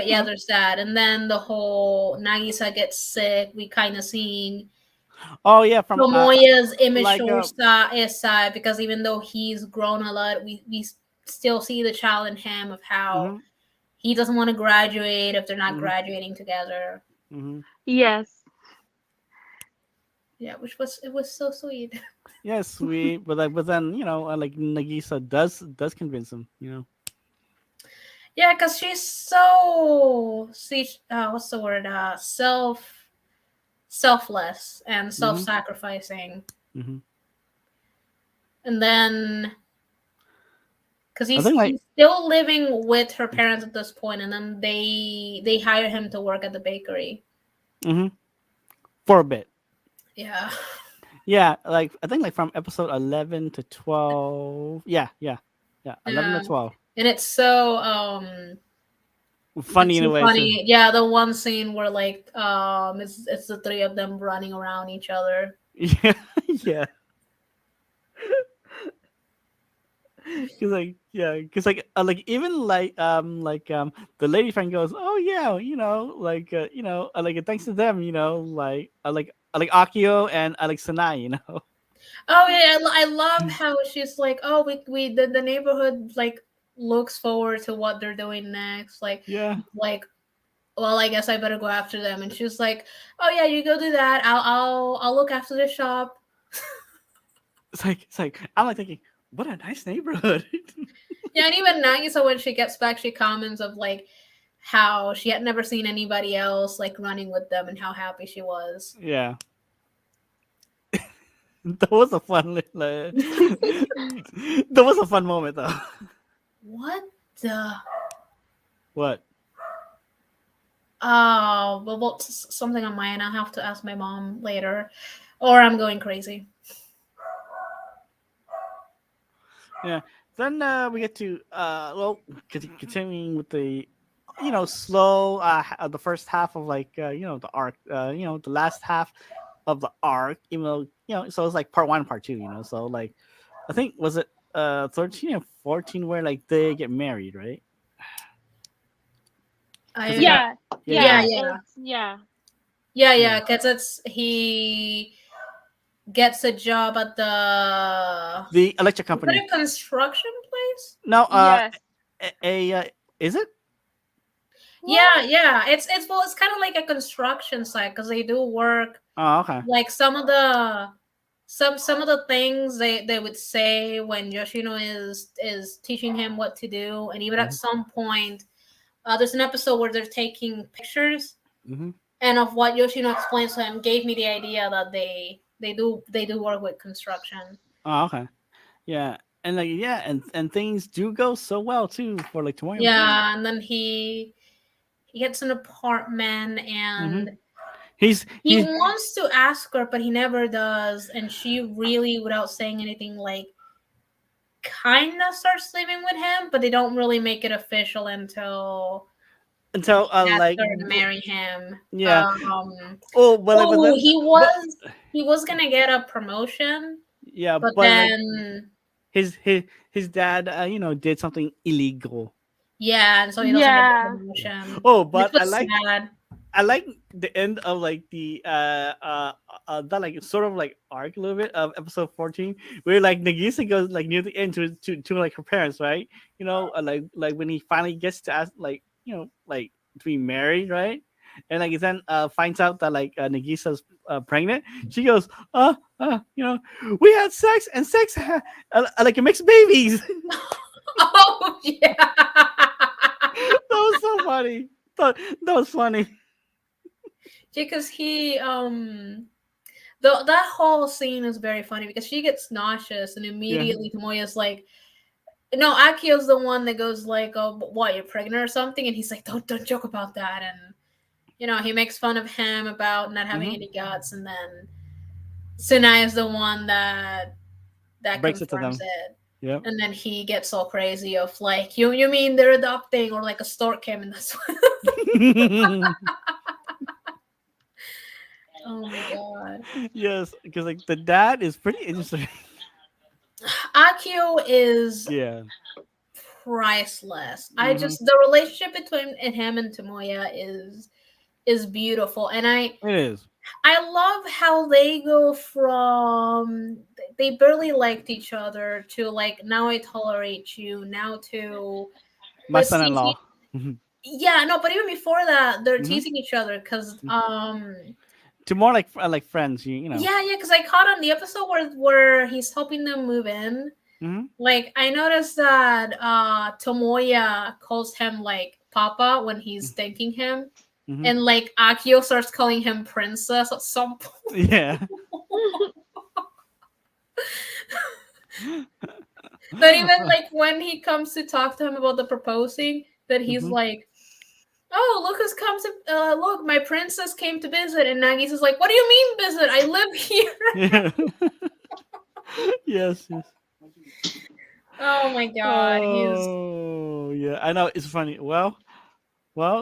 Speaker 2: yeah,
Speaker 1: Mhm.
Speaker 2: there's that, and then the whole Nagisa gets sick. We kind of seeing
Speaker 1: Oh yeah, from
Speaker 2: Tomoya's
Speaker 1: like
Speaker 2: immature side because even though he's grown a lot, we still see the child in him of how
Speaker 1: mhm,
Speaker 2: he doesn't want to graduate if they're not
Speaker 1: mhm,
Speaker 2: graduating together.
Speaker 1: mhm.
Speaker 4: Yes.
Speaker 2: Yeah, which was it was so sweet.
Speaker 1: Yeah, sweet, but like, but then like Nagisa does convince him.
Speaker 2: Yeah, because she's so see, what's the word? Selfless and
Speaker 1: Mhm,
Speaker 2: self-sacrificing,
Speaker 1: mhm.
Speaker 2: and then because
Speaker 1: I
Speaker 2: he's
Speaker 1: think like
Speaker 2: he's still living with her parents at this point, and then they hire him to work at the bakery.
Speaker 1: mhm, for a bit.
Speaker 2: Yeah,
Speaker 1: Yeah, like I think like from episode 11 to 12. Yeah, yeah, yeah. 11
Speaker 2: yeah,
Speaker 1: to 12.
Speaker 2: and
Speaker 1: Funny
Speaker 2: it's
Speaker 1: in a
Speaker 2: so
Speaker 1: way too.
Speaker 2: funny. Yeah, the one scene where like it's the three of them running around each other.
Speaker 1: Yeah, yeah. Cause like yeah, cause like even the lady friend goes, oh yeah, like thanks to them, like Akio and like Sanai,
Speaker 2: Oh yeah, I love how she's like, oh, we the neighborhood like looks forward to what they're doing next.
Speaker 1: Yeah,
Speaker 2: Like, well, I guess I better go after them. And she's like, oh yeah, you go do that. I'll look after the shop.
Speaker 1: it's like I'm like thinking, what a nice neighborhood.
Speaker 2: Yeah, and even Nagisa when she gets back, she comments of like how she had never seen anybody else like running with them and how happy she was.
Speaker 1: Yeah, that was a fun that was a fun moment though.
Speaker 2: What the?
Speaker 1: What?
Speaker 2: Oh, well, what's something on my end? I'll have to ask my mom later, or I'm going crazy.
Speaker 1: Yeah. Then we get to continuing with the slow the first half of like the arc, the last half of the arc, even though so it's like part 1 and part 2, so like I think was it 13 and 14 where like they get married, right? Because they
Speaker 2: I
Speaker 1: got
Speaker 4: Yeah.
Speaker 1: yeah,
Speaker 2: Yeah,
Speaker 1: yeah,
Speaker 4: Yeah.
Speaker 2: yeah,
Speaker 4: It's yeah.
Speaker 1: yeah.
Speaker 2: because it's he gets a job at the
Speaker 1: The electric
Speaker 2: is it
Speaker 1: company.
Speaker 2: a construction place?
Speaker 1: No,
Speaker 4: Yes.
Speaker 1: is it?
Speaker 2: Yeah,
Speaker 4: What?
Speaker 2: yeah. It's well, it's kind of like a construction site because they do work
Speaker 1: Oh, okay.
Speaker 2: like some of the things they would say when Yoshino is teaching him what to do, and even at
Speaker 1: Hmm.
Speaker 2: some point, there's an episode where they're taking pictures,
Speaker 1: Hmm.
Speaker 2: and of what Yoshino explains to him gave me the idea that they do work with construction.
Speaker 1: Oh, okay. Yeah, and like yeah, and things do go so well too for like Tomoyo too.
Speaker 2: Yeah, and then he gets an apartment
Speaker 1: Hmm.
Speaker 2: and he
Speaker 1: He's
Speaker 2: wants to ask her, but he never does, and she really, without saying anything, like kind of starts living with him, but they don't really make it official until
Speaker 1: until
Speaker 2: after to marry him.
Speaker 1: yeah. Oh, but
Speaker 2: Oh,
Speaker 1: then but
Speaker 2: he was gonna get a promotion,
Speaker 1: yeah,
Speaker 2: but
Speaker 1: but like
Speaker 2: then
Speaker 1: his dad did something illegal.
Speaker 2: yeah, and so he doesn't get the
Speaker 4: Yeah.
Speaker 2: promotion,
Speaker 1: Oh,
Speaker 2: which
Speaker 1: but
Speaker 2: was sad.
Speaker 1: I like the end of like the that like sort of like arc a little bit of episode 14 where like Nagisa goes like near the end to like her parents, right? Like when he finally gets to ask like like to be married, right? And like then finds out that like Nagisa's pregnant. She goes, we had sex and like it makes babies.
Speaker 2: Oh yeah.
Speaker 1: That was so funny. That was funny.
Speaker 2: Because that whole scene is very funny because she gets nauseous and
Speaker 1: Yeah.
Speaker 2: immediately Tomoya's like, no, Akio's the one that goes like, oh, what, you're pregnant or something, and he's like, don't joke about that, and he makes fun of him about not having
Speaker 1: Hmm.
Speaker 2: any guts, and then Sunai is the one that
Speaker 1: Breaks it to
Speaker 2: confirms
Speaker 1: them.
Speaker 2: it.
Speaker 1: Yep.
Speaker 2: And then he gets all crazy of like, you mean they're adopting or like a stork came and that's what Oh my god.
Speaker 1: Yes, because like the dad is pretty interesting.
Speaker 2: Akio is
Speaker 1: Yeah.
Speaker 2: priceless. I
Speaker 1: Mhm.
Speaker 2: just the relationship between him and Tomoya is beautiful, and
Speaker 1: It is.
Speaker 2: I love how they go from they barely liked each other to like now I tolerate you, now to
Speaker 1: My
Speaker 2: let's see.
Speaker 1: son-in-law. Mhm.
Speaker 2: Yeah, no, but even before that, they're
Speaker 1: Mhm.
Speaker 2: teasing each other because
Speaker 1: To more like friends, you know.
Speaker 2: yeah, because I caught on the episode where he's helping them move in.
Speaker 1: Mhm.
Speaker 2: Like I noticed that Tomoya calls him like Papa when he's thanking him,
Speaker 1: Mhm.
Speaker 2: and like Akio starts calling him Princess at some point.
Speaker 1: Yeah.
Speaker 2: That even like when he comes to talk to him about the proposing, that he's
Speaker 1: Mhm.
Speaker 2: like, "Oh, look who's come to look, my princess came to visit," and Nagisa's like, "What do you mean visit? I live here."
Speaker 1: Yeah. Yes, yes.
Speaker 2: Oh my god, he's
Speaker 1: Oh, yeah. I know it's funny. Well,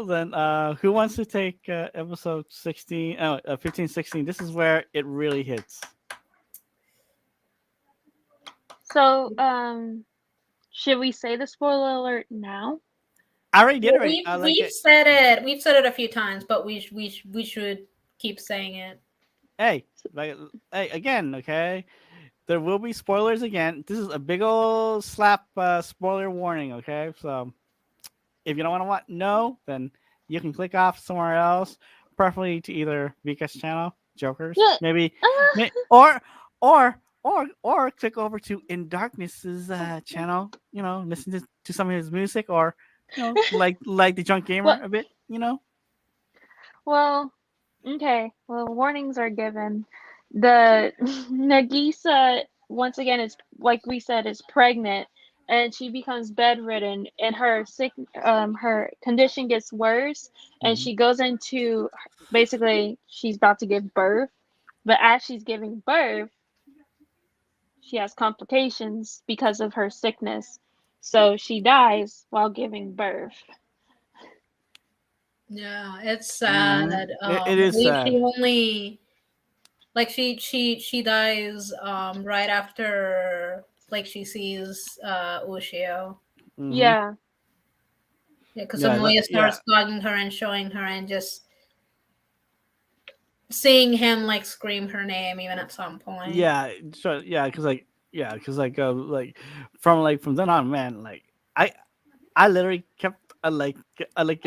Speaker 1: then, who wants to take episode 16? Oh, 15, 16. This is where it really hits.
Speaker 4: So, should we say the spoiler alert now?
Speaker 1: I already did
Speaker 2: well,
Speaker 1: already. I like
Speaker 2: we've
Speaker 1: it.
Speaker 2: said it. We've said it a few times, but we should keep saying it.
Speaker 1: Hey, like, hey, again, okay? There will be spoilers again. This is a big old slap spoiler warning, okay? So if you don't want to know, then you can click off somewhere else, preferably to either Vika's channel, Jokers,
Speaker 4: Yeah.
Speaker 1: maybe,
Speaker 4: Uh,
Speaker 1: or click over to In Darkness's channel. You know, listen to some of his music, or like the Junk Gamer
Speaker 4: well,
Speaker 1: a bit. You know.
Speaker 4: well, okay. Well, warnings are given. The Nagisa once again is like we said is pregnant, and she becomes bedridden, and her condition gets worse, and
Speaker 1: Mhm.
Speaker 4: she goes into basically she's about to give birth, but as she's giving birth, she has complications because of her sickness, so she dies while giving birth.
Speaker 2: Yeah, it's
Speaker 1: Mhm.
Speaker 2: sad.
Speaker 1: It
Speaker 2: I
Speaker 1: is
Speaker 2: believe she
Speaker 1: sad.
Speaker 2: only like she dies right after like she sees Ushio.
Speaker 1: Hmm.
Speaker 4: Yeah.
Speaker 2: Yeah, because
Speaker 1: Yeah.
Speaker 2: Amoya
Speaker 1: Yeah.
Speaker 2: starts bugging her and showing her and just seeing him like scream her name even at some point.
Speaker 1: Yeah. So yeah, because from then on, man, I I literally kept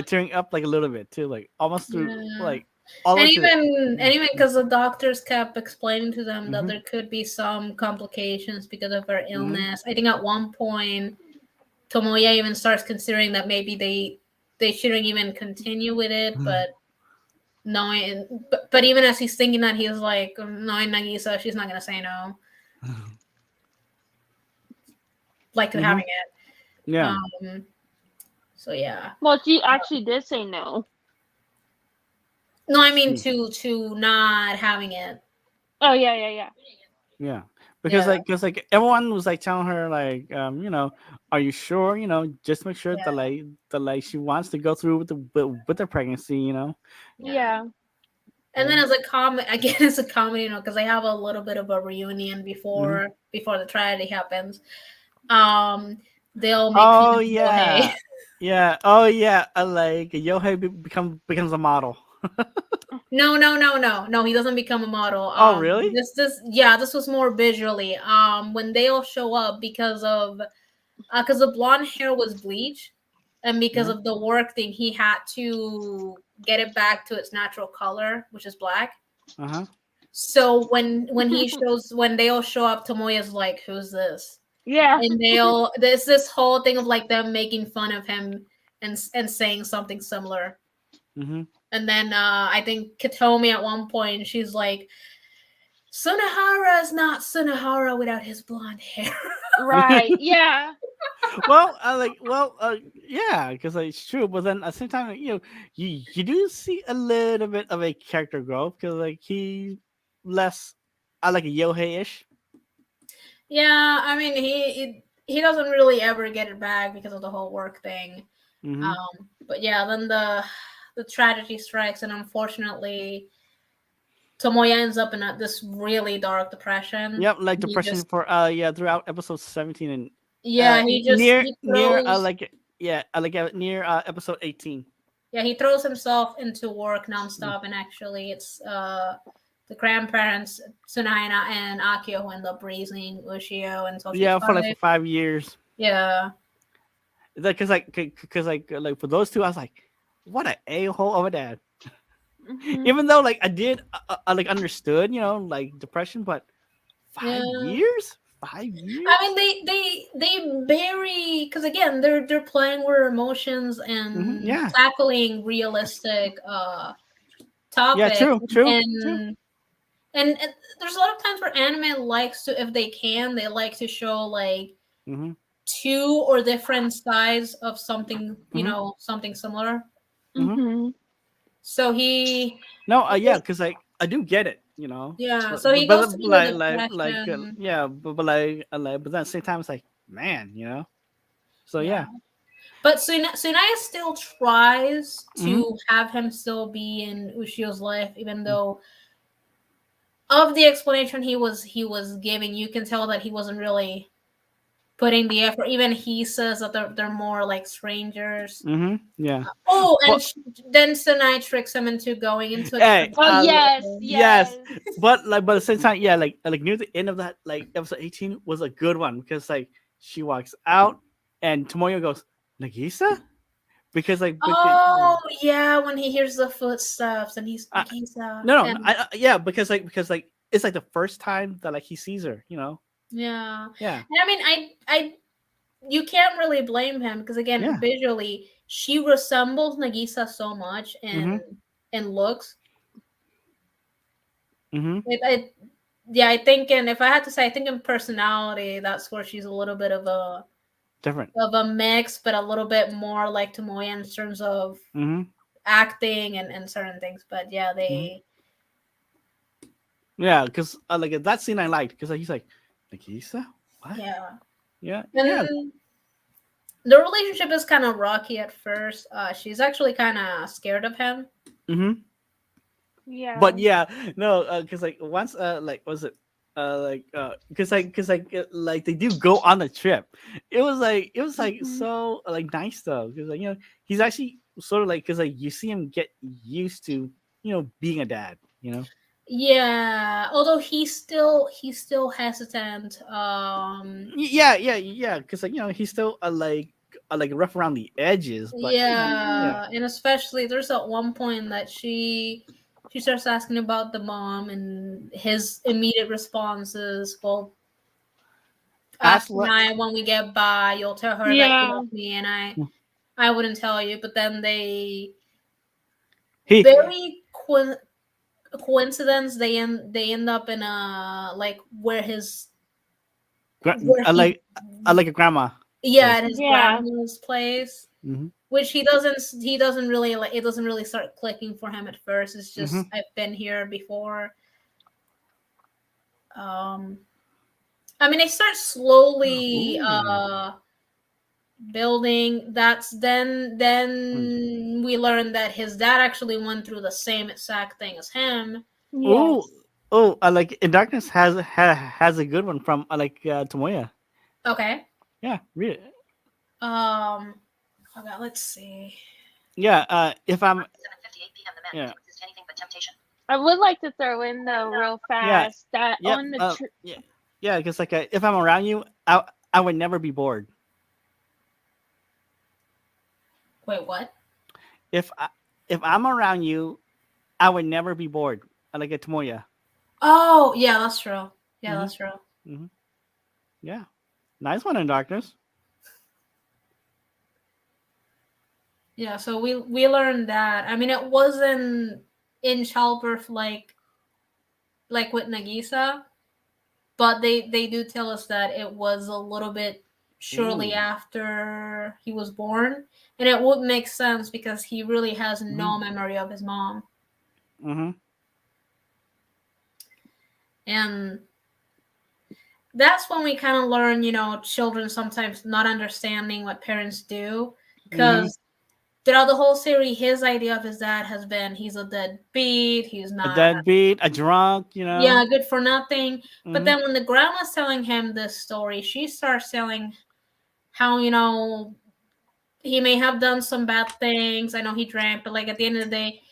Speaker 1: tearing up like a little bit too, like almost through
Speaker 2: Yeah.
Speaker 1: like all the way to the.
Speaker 2: And even because the doctors kept explaining to them that
Speaker 1: Mm-hmm,
Speaker 2: there could be some complications because of her
Speaker 1: mm-hmm,
Speaker 2: illness. I think at one point Tomoya even starts considering that maybe they shouldn't even continue with it, but knowing but even as he's thinking that he's like knowing Nagisa, she's not gonna say no, like to
Speaker 1: mm-hmm.
Speaker 2: having it.
Speaker 1: Yeah.
Speaker 2: So yeah.
Speaker 4: Well, she actually did say no.
Speaker 2: No, I mean
Speaker 1: Mm.
Speaker 2: to not having it.
Speaker 4: Oh yeah, yeah, yeah.
Speaker 1: Yeah,
Speaker 2: Yeah,
Speaker 1: because everyone was like telling her like are you sure, just make sure that
Speaker 2: yeah.
Speaker 1: she wants to go through with the pregnancy,
Speaker 2: Yeah.
Speaker 4: Yeah.
Speaker 2: And then
Speaker 1: and
Speaker 2: as a again as a comedy, because they have a little bit of a reunion
Speaker 1: mhm.
Speaker 2: before the tragedy happens. Um, they'll make fun
Speaker 1: Oh
Speaker 2: of Yohei.
Speaker 1: yeah, yeah, oh yeah, like Yohei becomes a model.
Speaker 2: No. He doesn't become a model.
Speaker 1: Oh really?
Speaker 2: This was more visually. When they all show up because the blonde hair was bleached, and because
Speaker 1: Uh-huh.
Speaker 2: of the work thing, he had to get it back to its natural color, which is black.
Speaker 1: Uh-huh.
Speaker 2: So when they all show up, Tomoya's like, "Who's this?"
Speaker 4: Yeah.
Speaker 2: And there's this whole thing of like them making fun of him and saying something similar.
Speaker 1: Mm-hmm.
Speaker 2: And then I think Katomi at one point she's like, "Sunahara is not Sunahara without his blonde hair."
Speaker 4: Right. Yeah.
Speaker 1: Yeah, because it's true, but then at the same time, you do see a little bit of a character growth because like he less, I like a Yohei ish.
Speaker 2: Yeah, I mean he doesn't really ever get it back because of the whole work thing.
Speaker 1: Mm-hmm.
Speaker 2: But yeah, then the tragedy strikes, and unfortunately, Tomoya ends up in this really dark depression.
Speaker 1: Yep, like
Speaker 2: He
Speaker 1: depression
Speaker 2: just
Speaker 1: for throughout episode 17 and
Speaker 2: Yeah,
Speaker 1: near
Speaker 2: he
Speaker 1: near
Speaker 2: throws
Speaker 1: like near episode 18.
Speaker 2: yeah, he throws himself into work
Speaker 1: Mm.
Speaker 2: nonstop, and actually, it's the grandparents Tsunaina and Akio who end up raising Ushio until she's
Speaker 1: Yeah, for like
Speaker 2: 5.
Speaker 1: for 5 years.
Speaker 2: Yeah,
Speaker 1: Because for those two, I was like, what an a hole of a dad.
Speaker 4: Mhm.
Speaker 1: Even though like I did I like understood, like depression, but
Speaker 2: yeah.
Speaker 1: 5 years, 5 years.
Speaker 2: I mean, they bury because again, they're playing with emotions and
Speaker 1: Yeah,
Speaker 2: tackling realistic
Speaker 1: yeah,
Speaker 2: topics,
Speaker 1: true.
Speaker 2: and there's a lot of times where anime likes to, if they can, they like to show like
Speaker 1: Hmm.
Speaker 2: two or different sides of something,
Speaker 1: Hmm.
Speaker 2: something similar.
Speaker 1: Hmm.
Speaker 4: Mhm.
Speaker 2: So he,
Speaker 1: No, yeah, because like I do get it.
Speaker 2: yeah,
Speaker 1: But
Speaker 2: so he goes through the
Speaker 1: like
Speaker 2: depression.
Speaker 1: yeah, but then at the same time it's like man. So
Speaker 2: Yeah,
Speaker 1: yeah.
Speaker 2: but Tsunaya still tries
Speaker 1: Hmm.
Speaker 2: to have him still be in Ushio's life, even though of the explanation he was giving, you can tell that he wasn't really putting the effort. Even he says that they're more like strangers.
Speaker 1: Hmm. Yeah.
Speaker 2: Oh, and
Speaker 1: But
Speaker 2: then Tsunai tricks him into going into a
Speaker 1: hey,
Speaker 2: trip.
Speaker 4: Oh yes,
Speaker 1: yes,
Speaker 4: yes.
Speaker 1: but at the same time, yeah, like near the end of that, like episode 18 was a good one because like she walks out and Tomoyo goes Nagisa because
Speaker 2: Oh yeah, when he hears the footsteps and he's
Speaker 1: I,
Speaker 2: Nagisa,
Speaker 1: no,
Speaker 2: and
Speaker 1: yeah, because it's like the first time that like he sees her.
Speaker 2: yeah,
Speaker 1: Yeah,
Speaker 2: and I mean, I you can't really blame him because again,
Speaker 1: yeah.
Speaker 2: visually, she resembles Nagisa so much
Speaker 1: Mm-hmm.
Speaker 2: in looks.
Speaker 1: Mm-hmm.
Speaker 2: Yeah, I think, and if I had to say, I think in personality, that's where she's a little bit
Speaker 1: Different.
Speaker 2: of a mix, but a little bit more like Tomoya in terms of
Speaker 1: Mm-hmm.
Speaker 2: acting and certain things. But yeah,
Speaker 1: Mm-hmm.
Speaker 2: they
Speaker 1: Yeah, because like that scene I liked because he's like Nagisa, what?
Speaker 2: yeah,
Speaker 1: Yeah, yeah.
Speaker 2: and the relationship is kind of rocky at first. She's actually kind of scared of him.
Speaker 1: Mm-hmm.
Speaker 4: Yeah.
Speaker 1: But yeah, no, because like once, like was it, like they do go on a trip. It was like
Speaker 4: Mhm.
Speaker 1: so like nice though, because like he's actually sort of like because like you see him get used to being a dad.
Speaker 2: Yeah, although he's still hesitant.
Speaker 1: Yeah, because like he's still like rough around the edges, but
Speaker 4: Mhm.
Speaker 1: yeah,
Speaker 2: Yeah, and especially there's at one point that she starts asking about the mom, and his immediate response is, "Well,
Speaker 1: ask
Speaker 2: ask
Speaker 1: what
Speaker 2: Nai when we get by. You'll tell her that you
Speaker 4: Yeah.
Speaker 2: love me, and I wouldn't tell you." But then they
Speaker 1: he
Speaker 2: very coincidence they end up in a like where
Speaker 1: I
Speaker 2: he
Speaker 1: like a grandma
Speaker 2: yeah
Speaker 1: place.
Speaker 2: at his
Speaker 4: Yeah.
Speaker 2: grandma's place.
Speaker 1: Mm-hmm.
Speaker 2: Which he doesn't really like, it doesn't really start clicking for him at first. It's
Speaker 1: Mm-hmm.
Speaker 2: just, I've been here before. um I mean, they start slowly
Speaker 1: Ooh.
Speaker 2: building. That's then
Speaker 1: Mm.
Speaker 2: we learn that his dad actually went through the same exact thing as him.
Speaker 1: Ooh,
Speaker 4: Yes.
Speaker 1: oh, I like In Darkness has a good one from Tomoya.
Speaker 2: Okay.
Speaker 1: Yeah, read it.
Speaker 2: Okay, let's see.
Speaker 1: Yeah, if I'm
Speaker 3: 7:58 p.m. The man
Speaker 1: yeah
Speaker 3: can resist anything but temptation.
Speaker 4: I would like to throw in though real
Speaker 1: yeah
Speaker 4: fast that
Speaker 1: yep
Speaker 4: on the
Speaker 1: yeah because like if I'm around you, I would never be bored.
Speaker 2: Wait, what?
Speaker 1: If I if I'm around you, I would never be bored. I like it Tomoya.
Speaker 2: Oh yeah, that's true. Yeah,
Speaker 1: Mm-hmm.
Speaker 2: that's true.
Speaker 1: Mm-hmm. Yeah, nice one In Darkness.
Speaker 2: Yeah, so we learned that. I mean, it wasn't in childbirth like with Nagisa, but they do tell us that it was a little bit shortly
Speaker 1: Ooh.
Speaker 2: after he was born, and it would make sense because he really has
Speaker 1: Mm-hmm.
Speaker 2: no memory of his mom.
Speaker 1: Mm-hmm.
Speaker 2: And that's when we kind of learn, children sometimes not understanding what parents do,
Speaker 1: Mm-hmm.
Speaker 2: because throughout the whole series, his idea of his dad has been he's a deadbeat, he's
Speaker 1: A
Speaker 2: not,
Speaker 1: deadbeat, a drunk.
Speaker 2: yeah, good for nothing. But
Speaker 1: Mm-hmm.
Speaker 2: then when the grandma's telling him this story, she starts telling, how he may have done some bad things. I know he drank, but like at the end of the day,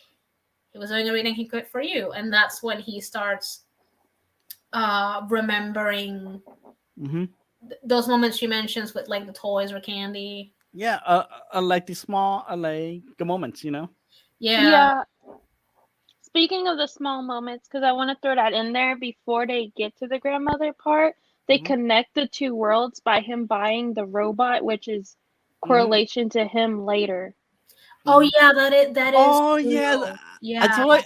Speaker 2: he was doing everything he could for you, and that's when he starts remembering
Speaker 1: Mm-hmm.
Speaker 2: those moments she mentions with like the toys or candy.
Speaker 1: Yeah, like the small, like the moments,
Speaker 2: Yeah.
Speaker 4: Yeah. Speaking of the small moments, because I want to throw that in there before they get to the grandmother part, they
Speaker 1: Mm-hmm.
Speaker 4: connect the two worlds by him buying the robot, which is
Speaker 1: Mm-hmm.
Speaker 4: correlation to him later.
Speaker 2: Oh
Speaker 1: Mm-hmm.
Speaker 2: yeah, that is
Speaker 1: Oh yeah,
Speaker 2: true.
Speaker 1: I
Speaker 2: Yeah.
Speaker 1: totally,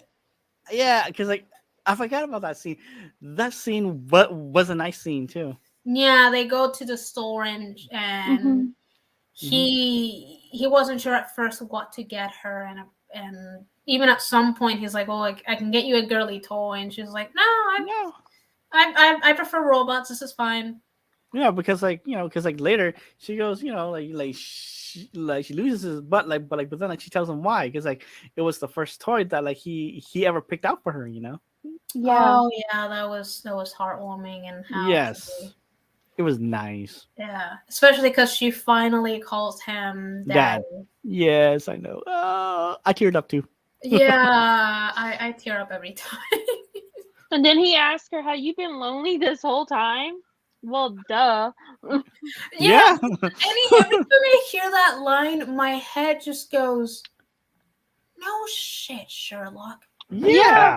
Speaker 1: yeah, because like I forgot about that scene. That scene, what was a nice scene too.
Speaker 2: Yeah, they go to the store and
Speaker 4: Hmm.
Speaker 1: Mm-hmm.
Speaker 2: he wasn't sure at first what to get her, and even at some point he's like, "Oh, like, I can get you a girly toy," and she's like, "No,
Speaker 1: Yeah,
Speaker 2: I prefer robots. This is fine."
Speaker 1: yeah, because like because like later she goes, like she loses his butt, like but then like she tells him why, because like it was the first toy that like he ever picked out for her.
Speaker 4: Yeah.
Speaker 2: Oh yeah, that was heartwarming and how
Speaker 1: Yes, it was nice.
Speaker 2: yeah, especially because she finally calls him
Speaker 1: Dad.
Speaker 2: daddy.
Speaker 1: Yes, I know. I teared up too.
Speaker 2: Yeah, I tear up every time.
Speaker 4: And then he asked her, "Have you been lonely this whole time?" Well, duh.
Speaker 2: Yeah,
Speaker 1: Yeah.
Speaker 2: every time I hear that line, my head just goes, "No shit, Sherlock."
Speaker 4: Yeah.
Speaker 1: Yeah.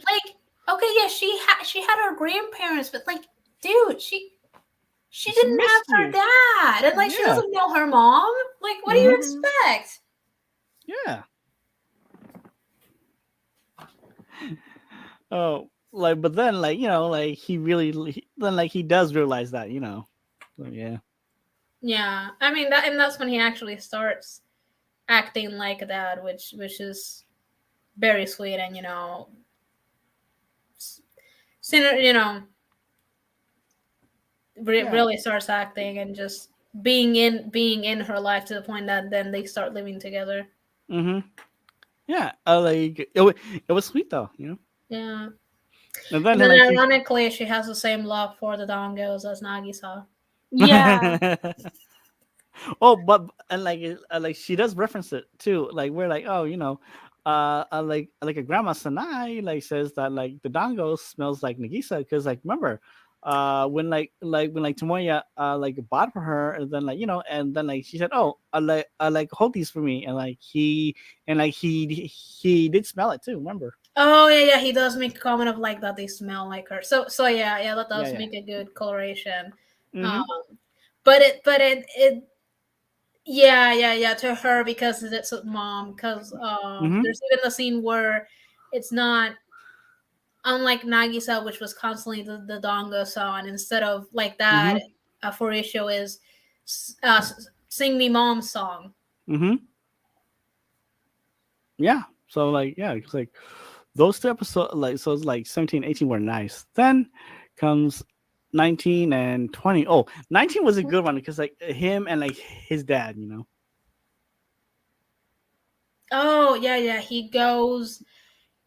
Speaker 2: Like, okay, yeah, she had her grandparents, but like, dude, she
Speaker 1: She
Speaker 2: didn't have
Speaker 1: missed
Speaker 2: her
Speaker 1: you.
Speaker 2: dad, and like, she
Speaker 1: Yeah.
Speaker 2: doesn't know her mom. Like, what do you
Speaker 1: Hmm.
Speaker 4: Hmm.
Speaker 2: expect?
Speaker 1: Yeah. Oh, like, but then, like, like then, like, he does realize that. So, yeah.
Speaker 2: Yeah, I mean that, and that's when he actually starts acting like a dad, which is very sweet, and Sinner,
Speaker 1: Yeah.
Speaker 2: really starts acting and just being in her life to the point that then they start living together.
Speaker 1: Hmm. Yeah. Like, it was sweet though.
Speaker 2: Yeah,
Speaker 1: And then,
Speaker 2: and then
Speaker 1: like, he.
Speaker 2: ironically, she has the same love for the dongos as Nagisa.
Speaker 4: Yeah.
Speaker 1: Oh, but and like she does reference it too. Like we're like, oh, like a grandma Sanai like says that like the dango smells like Nagisa because like remember, when like Tomoya like bought for her and then and then like she said, oh, I like hold these for me and like he did smell it too. Remember?
Speaker 2: Oh yeah, yeah, he does make a comment of like that they smell like her. So yeah, yeah, that
Speaker 1: Yeah,
Speaker 2: does
Speaker 1: yeah.
Speaker 2: make a good coloration. Um,
Speaker 1: Mm-hmm.
Speaker 2: but it yeah, yeah, yeah, to her because it's a mom. Because
Speaker 1: Mm-hmm.
Speaker 2: there's even the scene where it's not unlike Nagisa, which was constantly the Dongo song. Instead of like that,
Speaker 1: Mm-hmm.
Speaker 2: Forisho is "Sing Me Mom" song.
Speaker 1: Mm-hmm. Yeah. So like yeah, it's like those two episodes like so it's like 17, 18 were nice. Then comes 19 and 20. Oh, 19 was a good one because like him and like his dad.
Speaker 2: Oh yeah, yeah. He goes.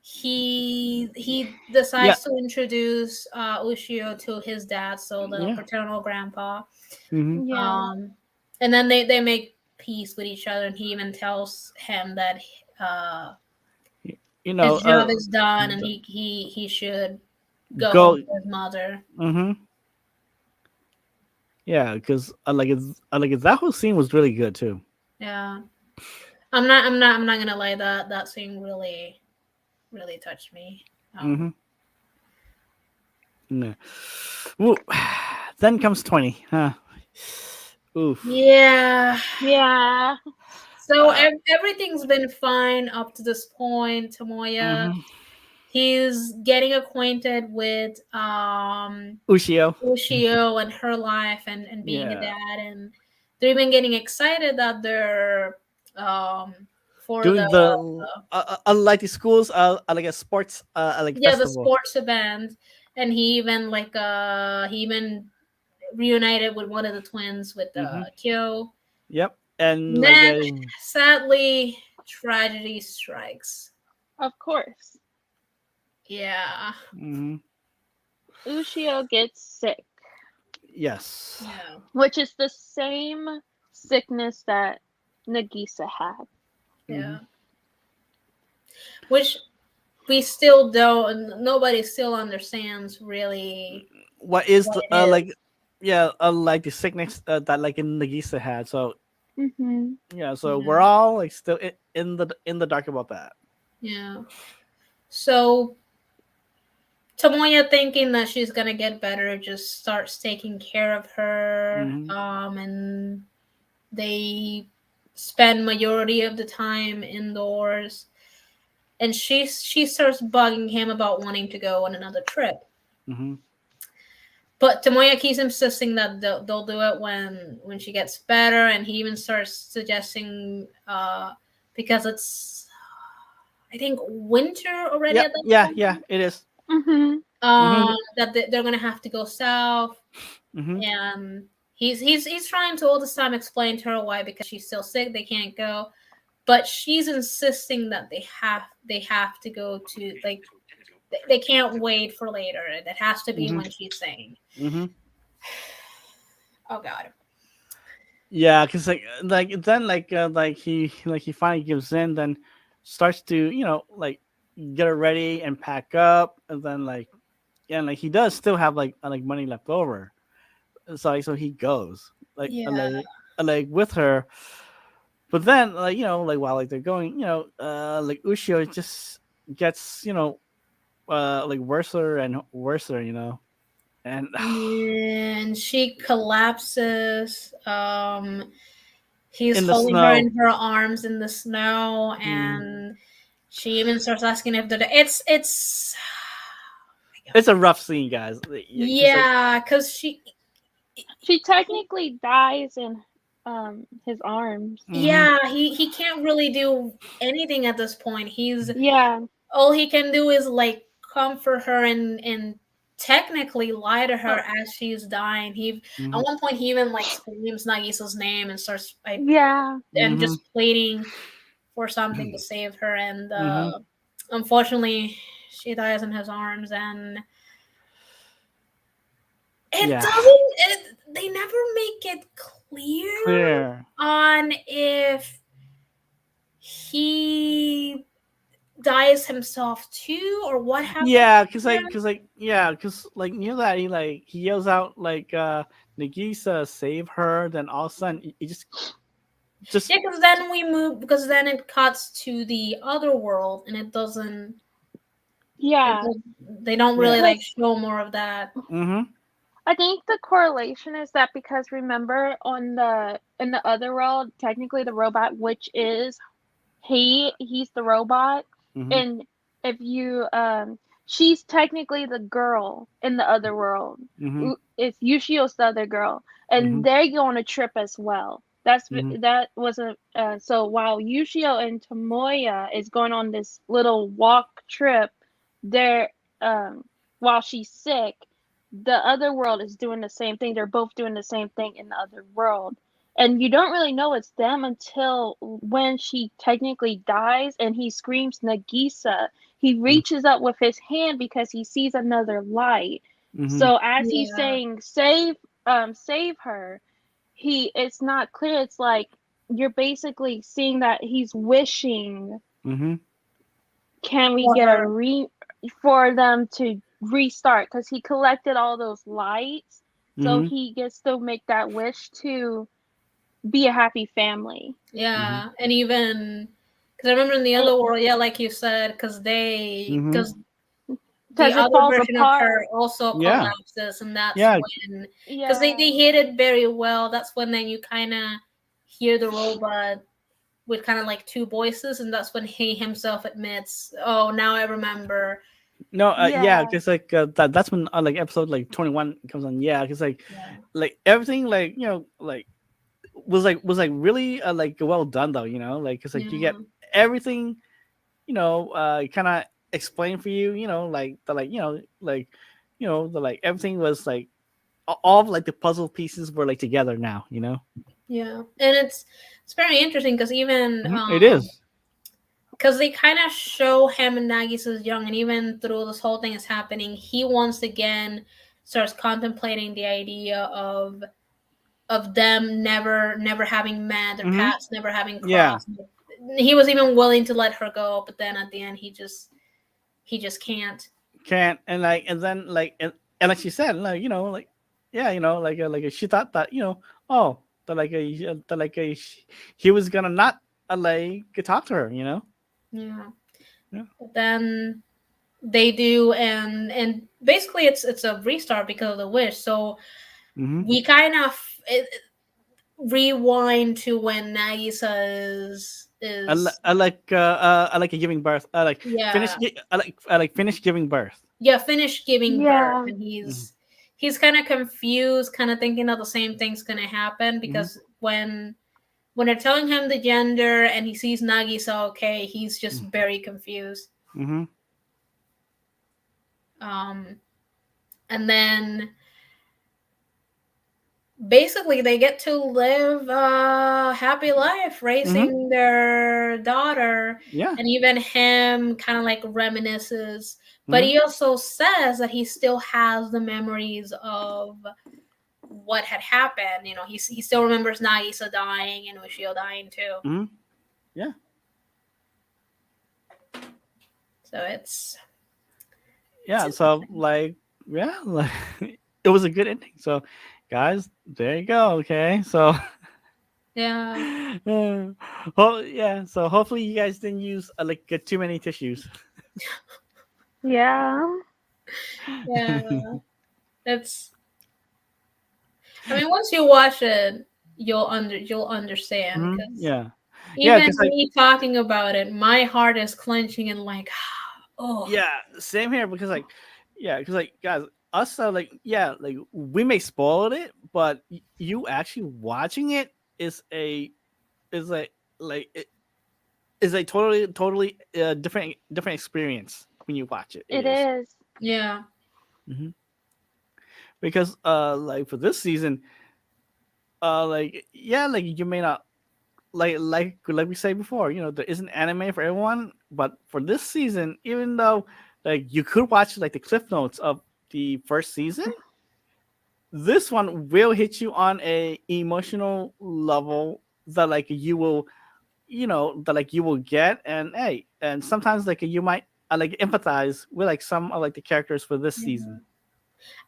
Speaker 2: He
Speaker 1: Yeah.
Speaker 2: decides to introduce Ushio to his dad, so the
Speaker 1: Yeah.
Speaker 2: paternal grandpa.
Speaker 1: Hmm.
Speaker 4: Yeah.
Speaker 2: Um, and then they make peace with each other, and he even tells him that uh
Speaker 1: You
Speaker 2: his
Speaker 1: know,
Speaker 2: job is done, and
Speaker 1: the-
Speaker 2: he should go home
Speaker 1: go.
Speaker 2: to his mother.
Speaker 1: Hmm. Yeah, because that whole scene was really good too.
Speaker 2: Yeah, I'm not gonna lie, that scene really touched me.
Speaker 1: Hmm. Yeah. Ooh. Then comes 20. Huh. Oof.
Speaker 2: Yeah.
Speaker 4: Yeah.
Speaker 2: So
Speaker 1: Uh,
Speaker 2: everything's been fine up to this point, Tomoya.
Speaker 1: mhm.
Speaker 2: He's getting acquainted with
Speaker 1: Ushio.
Speaker 2: Ushio and her life and being a
Speaker 1: Yeah.
Speaker 2: dad, and they're even getting excited that they're um for the
Speaker 1: Doing the like the schools like a sports like
Speaker 2: yeah, the
Speaker 1: festival.
Speaker 2: sports event, and he even reunited with one of the twins with
Speaker 1: Hmm.
Speaker 2: Kyo.
Speaker 1: Yep, and
Speaker 2: And
Speaker 1: like
Speaker 2: then sadly tragedy strikes.
Speaker 4: Of course.
Speaker 2: Yeah.
Speaker 1: mhm.
Speaker 4: Ushio gets sick.
Speaker 1: Yes.
Speaker 2: Yeah.
Speaker 4: which is the same sickness that Nagisa had.
Speaker 1: Hmm.
Speaker 2: Yeah. Which we still don't. Nobody still understands really
Speaker 1: What is
Speaker 2: what
Speaker 1: the
Speaker 2: it
Speaker 1: like?
Speaker 2: is.
Speaker 1: Yeah, like the sickness that like in Nagisa had. So
Speaker 4: Mm-hmm.
Speaker 1: yeah, so we're
Speaker 2: Yeah.
Speaker 1: all like still in the dark about that.
Speaker 2: Yeah. So Tomoya, thinking that she's gonna get better, just starts taking care of her.
Speaker 1: Hmm.
Speaker 2: And they spend majority of the time indoors. And she starts bugging him about wanting to go on another trip.
Speaker 1: Hmm.
Speaker 2: But Tomoya keeps insisting that they'll do it when she gets better, and he even starts suggesting because it's I think winter already
Speaker 1: Yeah,
Speaker 2: at that
Speaker 1: yeah, yeah.
Speaker 2: point.
Speaker 1: It is.
Speaker 4: Mm-hmm.
Speaker 1: Hmm.
Speaker 2: That they're gonna have to go south,
Speaker 1: Hmm.
Speaker 2: and he's trying to all this time explain to her why, because she's still sick, they can't go. But she's insisting that they have to go to, like, they can't wait for later. That has to be
Speaker 1: Hmm.
Speaker 2: when she's saying,
Speaker 1: Hmm.
Speaker 2: "Oh God."
Speaker 1: Yeah, because then like he finally gives in, then starts to like get her ready and pack up, and then like yeah, and like he does still have like money left over, so so he goes like
Speaker 2: Yeah,
Speaker 1: like with her, but then like like while like they're going, like Ushio just gets like worser and worser, and
Speaker 2: and she collapses. He's
Speaker 1: in the
Speaker 2: holding her
Speaker 1: snow.
Speaker 2: in her arms in the snow,
Speaker 1: Mhm.
Speaker 2: and she even starts asking if it's
Speaker 1: It's a rough scene, guys. Because like
Speaker 2: yeah, because she
Speaker 4: She technically dies in his arms.
Speaker 1: hmm
Speaker 2: yeah, he can't really do anything at this point. He's
Speaker 4: Yeah.
Speaker 2: all he can do is like comfort her and technically lie to her
Speaker 4: Oh,
Speaker 2: as she's dying. He at
Speaker 1: hmm
Speaker 2: one point he even like screams Nagisa's name and starts like
Speaker 4: yeah.
Speaker 2: and
Speaker 1: hmm
Speaker 2: just pleading for something to save her. And
Speaker 1: hmm
Speaker 2: unfortunately, she dies in his arms, and it
Speaker 1: yeah,
Speaker 2: doesn't. They never make it clear
Speaker 1: clear.
Speaker 2: on if he dies himself too or what happens
Speaker 1: Yeah,
Speaker 2: to him.
Speaker 1: because like that he yells out like Nagisa save her, then all of a sudden he just
Speaker 2: Yeah, because then we move, because then it cuts to the other world, and it doesn't. It
Speaker 4: Yeah.
Speaker 2: does, they don't really
Speaker 1: yeah.
Speaker 2: like
Speaker 4: Because
Speaker 2: show more of that.
Speaker 1: Hmm.
Speaker 4: I think the correlation is that because remember on the in the other world, technically the robot, which is he's the robot,
Speaker 1: Hmm.
Speaker 4: and if you she's technically the girl in the other world.
Speaker 1: Hmm.
Speaker 4: It's Yushio's the other girl, and
Speaker 1: Hmm.
Speaker 4: they go on a trip as well. That's
Speaker 1: Hmm.
Speaker 4: that was a so while Yushio and Tomoya is going on this little walk trip, they're while she's sick, the other world is doing the same thing. They're both doing the same thing in the other world, and you don't really know it's them until when she technically dies and he screams Nagisa. He reaches up with his hand because he sees another light.
Speaker 1: Hmm.
Speaker 4: So as he's
Speaker 2: Yeah,
Speaker 4: saying save her, he it's not clear. It's like you're basically seeing that he's wishing,
Speaker 1: Hmm.
Speaker 4: can we
Speaker 2: for
Speaker 4: get a
Speaker 2: her.
Speaker 4: for them to restart, because he collected all those lights, so
Speaker 1: Hmm.
Speaker 4: he gets to make that wish to be a happy family.
Speaker 1: Hmm.
Speaker 2: Yeah, and even because I remember in the
Speaker 4: And
Speaker 2: other world, yeah, like you said, because the
Speaker 4: because it
Speaker 2: other
Speaker 4: falls
Speaker 2: version of
Speaker 4: apart.
Speaker 2: her also
Speaker 1: Yeah,
Speaker 2: collapses, and that's
Speaker 1: yeah.
Speaker 2: when, because they
Speaker 4: Yeah.
Speaker 2: hit it very well. That's when then you kind of hear the robot with kind of like two voices, and that's when he himself admits, "Oh, now I remember."
Speaker 1: No, yeah,
Speaker 4: Yeah.
Speaker 1: because that's when like episode like 21 comes on. Yeah, because
Speaker 2: Yeah,
Speaker 1: like everything like like was like really like well done though. Like because like you get
Speaker 2: yeah,
Speaker 1: everything kind of explained for you. Like the like like the like everything was like all of like the puzzle pieces were like together now.
Speaker 2: yeah, and it's very interesting because even
Speaker 1: Mhm, it is.
Speaker 2: because they kind of show him and Nagisa as young, and even through this whole thing is happening, he once again starts contemplating the idea of them never having met, their
Speaker 1: Mhm.
Speaker 2: paths never having
Speaker 1: Yeah.
Speaker 2: crossed. He was even willing to let her go, but then at the end he just can't.
Speaker 1: Can't and then and like she said, like yeah, she thought that oh he was gonna not talk to her,
Speaker 2: Yeah.
Speaker 1: yeah.
Speaker 2: But then they do, and basically it's a restart because of the wish. So
Speaker 1: Mm-hmm.
Speaker 2: we kind of rewind to when Nagisa is
Speaker 1: I like giving birth.
Speaker 2: yeah
Speaker 1: I like finish giving birth.
Speaker 2: finished giving birth,
Speaker 4: Yeah.
Speaker 2: and
Speaker 1: Mm-hmm.
Speaker 2: he's kind of confused, kind of thinking that the same thing's gonna happen
Speaker 1: Mm-hmm.
Speaker 2: because when they're telling him the gender and he sees Nagisa, okay, he's just very confused.
Speaker 1: Mm-hmm.
Speaker 2: Um, and then basically they get to live a happy life
Speaker 1: Mm-hmm.
Speaker 2: raising their daughter,
Speaker 1: Yeah.
Speaker 2: and even him kind of like reminisces, but
Speaker 1: Mm-hmm.
Speaker 2: he also says that he still has the memories of what had happened. He still remembers Nagisa dying and Ushio dying too.
Speaker 1: Mm-hmm. Yeah.
Speaker 2: So it's
Speaker 1: Yeah. So
Speaker 2: interesting.
Speaker 1: yeah, it was a good ending. So guys, there you go. Okay. So
Speaker 2: Yeah.
Speaker 1: oh yeah. So hopefully you guys didn't use too many tissues.
Speaker 4: Yeah.
Speaker 2: Yeah. It's I mean, once you watch it, you'll understand
Speaker 1: Mhm.
Speaker 2: because
Speaker 1: Yeah. Yeah.
Speaker 2: even
Speaker 1: Because
Speaker 2: me talking about it, my heart is clenching and like, oh,
Speaker 1: yeah, same here. Because yeah, because guys, us yeah, we may spoil it, but you actually watching it is is a it is a totally different experience when you watch it. It
Speaker 4: It
Speaker 1: is.
Speaker 4: is.
Speaker 2: yeah,
Speaker 1: Hmm. Because for this season, yeah, you may not like we say before, there isn't anime for everyone, but for this season, even though you could watch the cliff notes of the first season, this one will hit you on a emotional level that you will that you will get, and hey, and sometimes you might empathize with some of the characters for this
Speaker 2: yeah.
Speaker 1: season.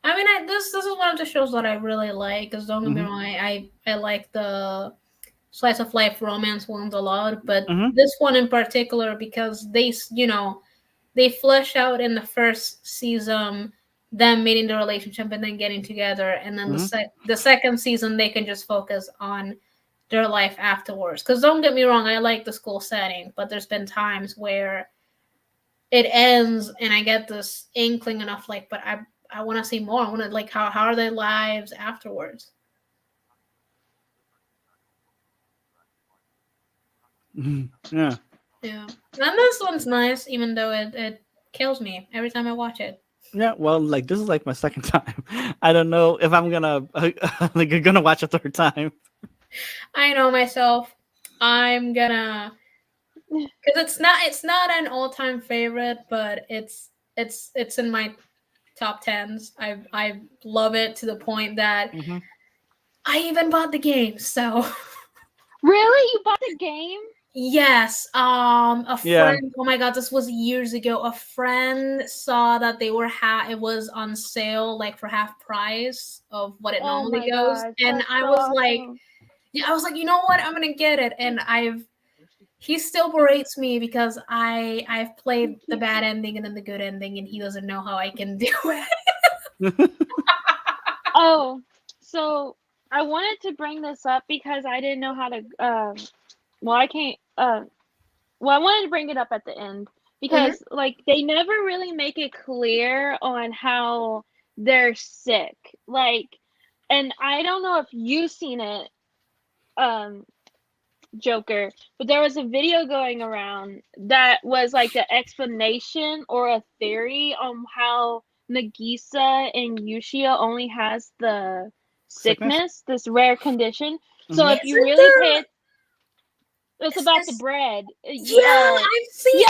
Speaker 2: I mean, this is one of the shows that I really like. Because don't get me
Speaker 1: Hmm.
Speaker 2: wrong, I like the slice of life romance ones a lot, but
Speaker 1: Hmm.
Speaker 2: this one in particular because they flesh out in the first season them meeting the relationship and then getting together, and then
Speaker 1: Hmm.
Speaker 2: the second season they can just focus on their life afterwards. Because don't get me wrong, I like the school setting, but there's been times where it ends and I get this inkling enough, like, but I want to see more. I want to like how are their lives afterwards.
Speaker 1: Yeah.
Speaker 2: Yeah, and this one's nice, even though it kills me every time I watch it.
Speaker 1: Yeah, well, this is my second time. I don't know if I'm gonna gonna watch a third time.
Speaker 2: I know myself. I'm gonna because it's not an all time favorite, but it's in my top tens. I love it to the point that
Speaker 1: Hmm.
Speaker 2: I even bought the game. So
Speaker 4: Really? You bought the game?
Speaker 2: yes, a
Speaker 1: Yeah.
Speaker 2: friend. Oh my god, this was years ago. A friend saw that they were it was on sale like for half price of what it
Speaker 4: Oh
Speaker 2: normally
Speaker 4: my
Speaker 2: goes,
Speaker 4: gosh,
Speaker 2: and
Speaker 4: that's
Speaker 2: I
Speaker 4: so
Speaker 2: was like,
Speaker 4: awesome.
Speaker 2: yeah, I was like, you know what, I'm gonna get it, and he still berates me because I've played the bad ending and then the good ending, and he doesn't know how I can do it.
Speaker 4: Oh, so I wanted to bring this up because I didn't know how to. Well, I can't. Well, I wanted to bring it up at the end
Speaker 2: Mhm.
Speaker 4: because, like, they never really make it clear on how they're sick. Like, and I don't know if you've seen it, um, Joker, but there was a video going around that was like an explanation or a theory on how Nagisa and Yushia only has the
Speaker 1: Sickness.
Speaker 4: sickness, this rare condition. So
Speaker 1: Hmm.
Speaker 4: if
Speaker 2: Isn't
Speaker 4: you really
Speaker 2: there?
Speaker 4: pay it, It's
Speaker 2: It's-
Speaker 4: about the
Speaker 2: it's-
Speaker 4: bread.
Speaker 2: Yeah,
Speaker 4: Yeah,
Speaker 2: I've seen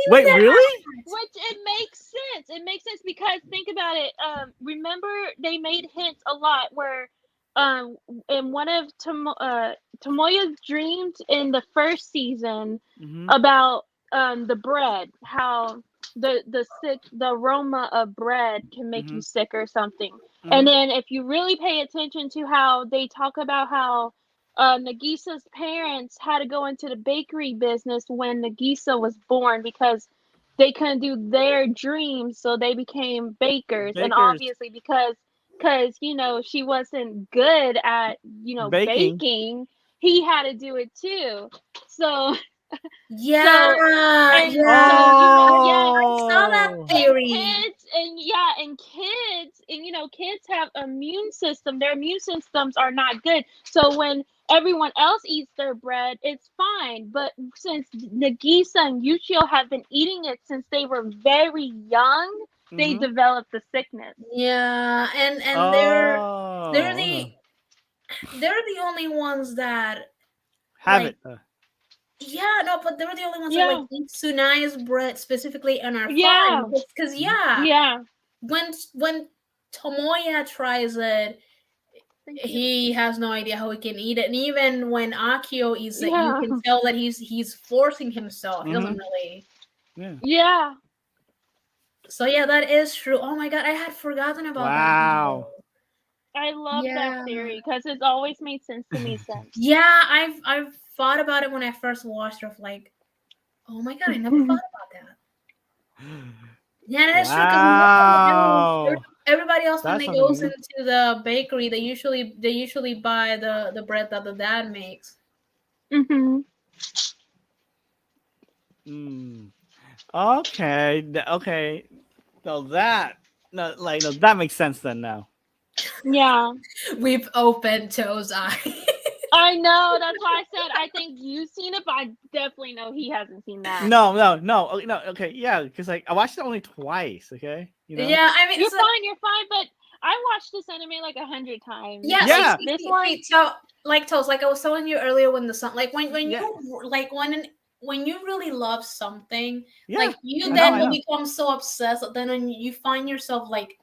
Speaker 1: Wait,
Speaker 2: that.
Speaker 1: really?
Speaker 4: which it makes sense. It makes sense because think about it. Remember they made hints a lot where, um, in one of Tomoya's dreams in the first season
Speaker 1: Mm-hmm.
Speaker 4: about the bread, how the sick the aroma of bread can make you
Speaker 1: Mhm.
Speaker 4: sick or something. And
Speaker 1: Mhm.
Speaker 4: then if you really pay attention to how they talk about how Nagisa's parents had to go into the bakery business when Nagisa was born because they couldn't do their dreams, so they became bakers. And
Speaker 1: Bakers
Speaker 4: obviously, because she wasn't good at
Speaker 1: baking.
Speaker 4: baking, he had to do it too. So so
Speaker 2: Yeah,
Speaker 4: and so yeah,
Speaker 2: I saw that
Speaker 1: Oh.
Speaker 4: and
Speaker 2: theory.
Speaker 4: kids have immune system. Their immune systems are not good. So when everyone else eats their bread, it's fine. But since Nagisa and Yuchio have been eating it since they were very young, they
Speaker 1: Mhm.
Speaker 4: developed the sickness.
Speaker 2: Yeah, and they're
Speaker 1: Oh.
Speaker 2: the only ones that
Speaker 1: Have
Speaker 2: like
Speaker 1: it.
Speaker 2: yeah, no, but they're the only ones that like
Speaker 4: Yeah,
Speaker 2: eat Tsunai's bread specifically and are
Speaker 4: yeah,
Speaker 2: fine. Because
Speaker 1: Mhm.
Speaker 2: yeah,
Speaker 4: yeah.
Speaker 2: when Tomoya tries it,
Speaker 4: Thank you.
Speaker 2: he has no idea how he can eat it. And even when Akio eats it, you
Speaker 4: Yeah,
Speaker 2: can tell that he's forcing himself. He doesn't
Speaker 1: Mhm.
Speaker 2: really.
Speaker 1: Yeah.
Speaker 4: yeah.
Speaker 2: So yeah, that is true. Oh my god, I had forgotten about that
Speaker 1: Wow.
Speaker 2: video.
Speaker 4: I love that
Speaker 2: Yeah.
Speaker 4: theory because it's always made sense to me since.
Speaker 2: Yeah, I've thought about it when I first watched it. Of like, oh my god, I never thought about that. Yeah, that is true. Because
Speaker 1: Wow.
Speaker 2: everybody else when
Speaker 1: That's
Speaker 2: they
Speaker 1: something
Speaker 2: goes
Speaker 1: new.
Speaker 2: into the bakery, they usually buy the bread that the dad makes.
Speaker 4: Hmm.
Speaker 1: Mm. Okay. Okay. No, that no, like no, that makes sense then now.
Speaker 4: Yeah.
Speaker 2: We've opened Toe's eye.
Speaker 4: I know. That's why I said I think you've seen it, but I definitely know he hasn't seen that.
Speaker 1: No. Okay, no. Okay, yeah, because like I watched it only twice. Okay, you know.
Speaker 2: Yeah, I mean,
Speaker 4: You're
Speaker 2: so,
Speaker 4: fine. You're fine. But I watched this anime like 100 times.
Speaker 2: yeah.
Speaker 4: Like
Speaker 1: Yeah.
Speaker 4: this one.
Speaker 2: So like Toes, like I was telling you earlier, when the song, like when
Speaker 1: Yeah.
Speaker 2: you like when you really love something,
Speaker 1: Yeah.
Speaker 2: like you
Speaker 1: I
Speaker 2: then will
Speaker 1: know.
Speaker 2: become so obsessed that then when you find yourself like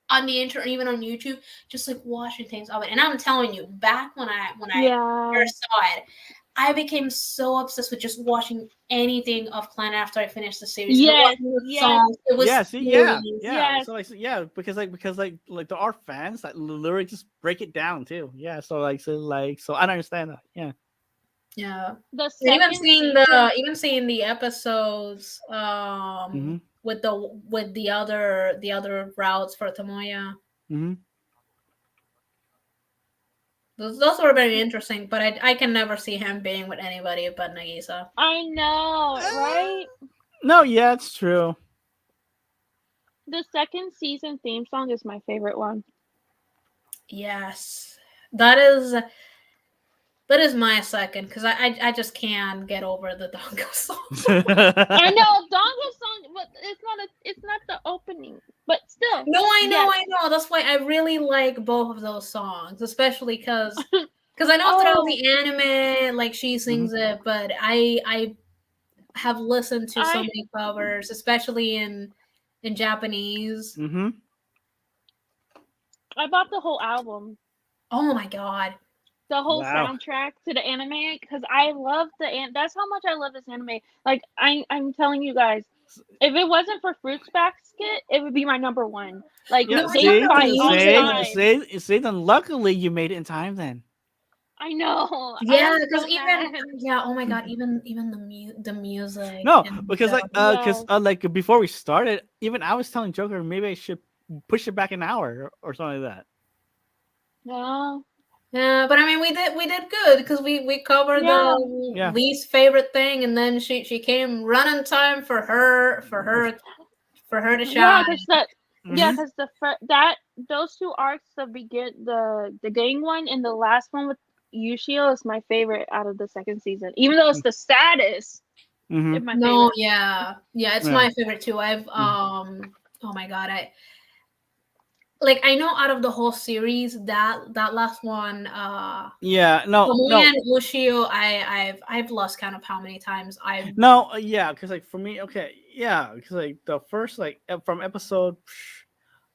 Speaker 2: on the internet, even on YouTube, just like watching things of it. And I'm telling you, back when I
Speaker 4: Yeah.
Speaker 2: first saw it, I became so obsessed with just watching anything of Clan after I finished the series and
Speaker 4: Yes.
Speaker 2: watching the
Speaker 4: Yes.
Speaker 2: songs. It was
Speaker 1: Yeah. See.
Speaker 2: really
Speaker 1: Yeah.
Speaker 4: Yes.
Speaker 1: So like, yeah, because there are fans that literally just break it down too. Yeah. So I understand that. Yeah.
Speaker 2: yeah.
Speaker 4: The
Speaker 2: And even
Speaker 4: second
Speaker 2: seeing
Speaker 4: season.
Speaker 2: the episodes
Speaker 1: Mhm.
Speaker 2: with the other routes for Tomoya.
Speaker 1: Mhm.
Speaker 2: Those were very interesting, but I can never see him being with anybody but Nagisa.
Speaker 4: I know, right?
Speaker 1: No. Yeah, it's true.
Speaker 4: The second season theme song is my favorite one.
Speaker 2: Yes. That is my second because I just can't get over the Dongo song.
Speaker 4: I know Dongo song, but it's not the opening. But still,
Speaker 2: No, I know,
Speaker 4: yes.
Speaker 2: I know. That's why I really like both of those songs, especially because I know throughout
Speaker 4: Oh,
Speaker 2: the anime, like she sings it, but I have listened to so
Speaker 4: I
Speaker 2: many covers, especially in Japanese.
Speaker 1: Mhm.
Speaker 4: I bought the whole album,
Speaker 2: Oh my god!
Speaker 4: the whole
Speaker 1: Wow.
Speaker 4: soundtrack to the anime because I love that's how much I love this anime. Like I'm telling you guys, if it wasn't for Fruits Basket, it would be my number one. Like
Speaker 1: Yeah.
Speaker 2: No, I
Speaker 4: they
Speaker 2: love
Speaker 1: See.
Speaker 2: the
Speaker 4: fight all the
Speaker 2: music.
Speaker 4: time.
Speaker 1: See. Then luckily you made it in time. Then.
Speaker 4: I know. I
Speaker 2: Yeah,
Speaker 4: am
Speaker 2: because
Speaker 4: so mad.
Speaker 2: oh my god, even the music
Speaker 1: No,
Speaker 2: and
Speaker 1: because
Speaker 2: the
Speaker 4: Yes.
Speaker 1: like before we started, even I was telling Joker maybe I should push it back an hour or something like that.
Speaker 4: No.
Speaker 2: yeah, but I mean we did good because we covered
Speaker 4: Yeah.
Speaker 2: the
Speaker 1: Yeah.
Speaker 2: least favorite thing, and then she came running time for her to
Speaker 4: Yeah,
Speaker 2: shine.
Speaker 4: because the yeah,
Speaker 1: Mhm.
Speaker 4: because that those two arcs, the gang one and the last one with Yushio is my favorite out of the second season. Even though it's the saddest, it's
Speaker 1: Mhm.
Speaker 4: my
Speaker 2: No,
Speaker 4: favorite.
Speaker 2: yeah, it's
Speaker 1: Yeah.
Speaker 2: my favorite too. I've
Speaker 1: Mhm.
Speaker 2: oh my god, like I know out of the whole series that last one,
Speaker 1: Yeah, no,
Speaker 2: Tomoya
Speaker 1: no,
Speaker 2: and Ushio, I've lost count of how many times I've.
Speaker 1: no. Yeah, because like for me, okay, yeah, because like the first like from episode,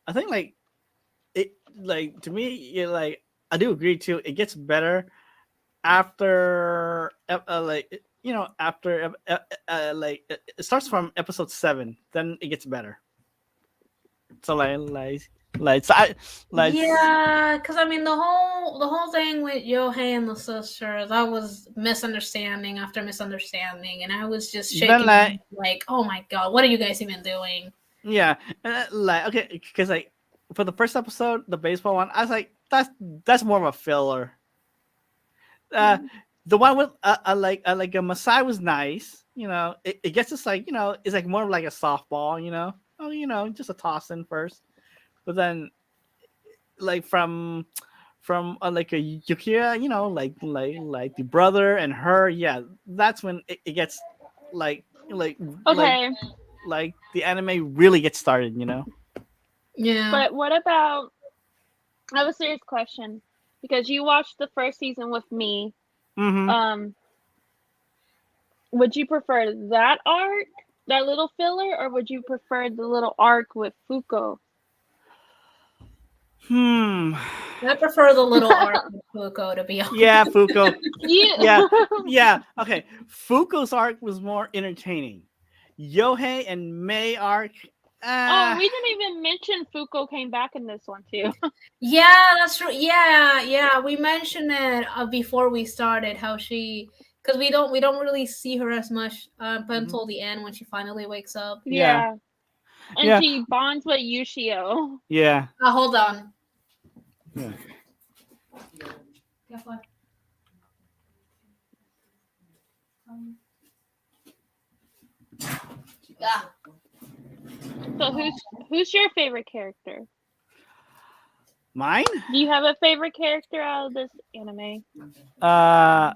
Speaker 1: I think like it like to me, yeah, like I do agree too. It gets better after like after like it starts from episode 7, then it gets better. So like so I like
Speaker 2: Yeah, because I mean the whole thing with Yohei and the sisters, that was misunderstanding after misunderstanding, and I was just
Speaker 1: then
Speaker 2: shaking my
Speaker 1: like
Speaker 2: head like, oh my god, what are you guys even doing?
Speaker 1: yeah, like okay, because like for the first episode, the baseball one, I was like that's more of a filler. uh the one with like a Masai was nice. It gets us like it's like more of like a softball. Oh, just a toss in first, but then like from like a Yukira, like the brother and her, yeah, that's when it gets like like like
Speaker 4: Okay,
Speaker 1: like the anime really gets started.
Speaker 2: Yeah.
Speaker 4: but what about? I have a serious question because you watched the first season with me.
Speaker 1: Mm-hmm.
Speaker 4: Um, would you prefer that arc, that little filler, or would you prefer the little arc with Fuko?
Speaker 1: Hmm.
Speaker 2: I prefer the little arc with Fuko, to be honest.
Speaker 1: Yeah, Fuko.
Speaker 4: You.
Speaker 1: Yeah, yeah. Okay, Fuko's arc was more entertaining. Yohei and Mei arc.
Speaker 4: Oh,
Speaker 1: Uh,
Speaker 4: we didn't even mention Fuko came back in this one too.
Speaker 2: Yeah, that's true. Yeah, we mentioned it before we started how she, because we don't really see her as much up
Speaker 1: mhm.
Speaker 2: until the end when she finally wakes up.
Speaker 1: Yeah,
Speaker 4: Yeah, and
Speaker 1: yeah,
Speaker 4: she bonds with Yushio.
Speaker 1: yeah.
Speaker 2: Hold on.
Speaker 1: Yeah.
Speaker 2: Guess what? Yeah.
Speaker 4: So who's your favorite character?
Speaker 1: Mine?
Speaker 4: Do you have a favorite character out of this anime?
Speaker 1: Uh,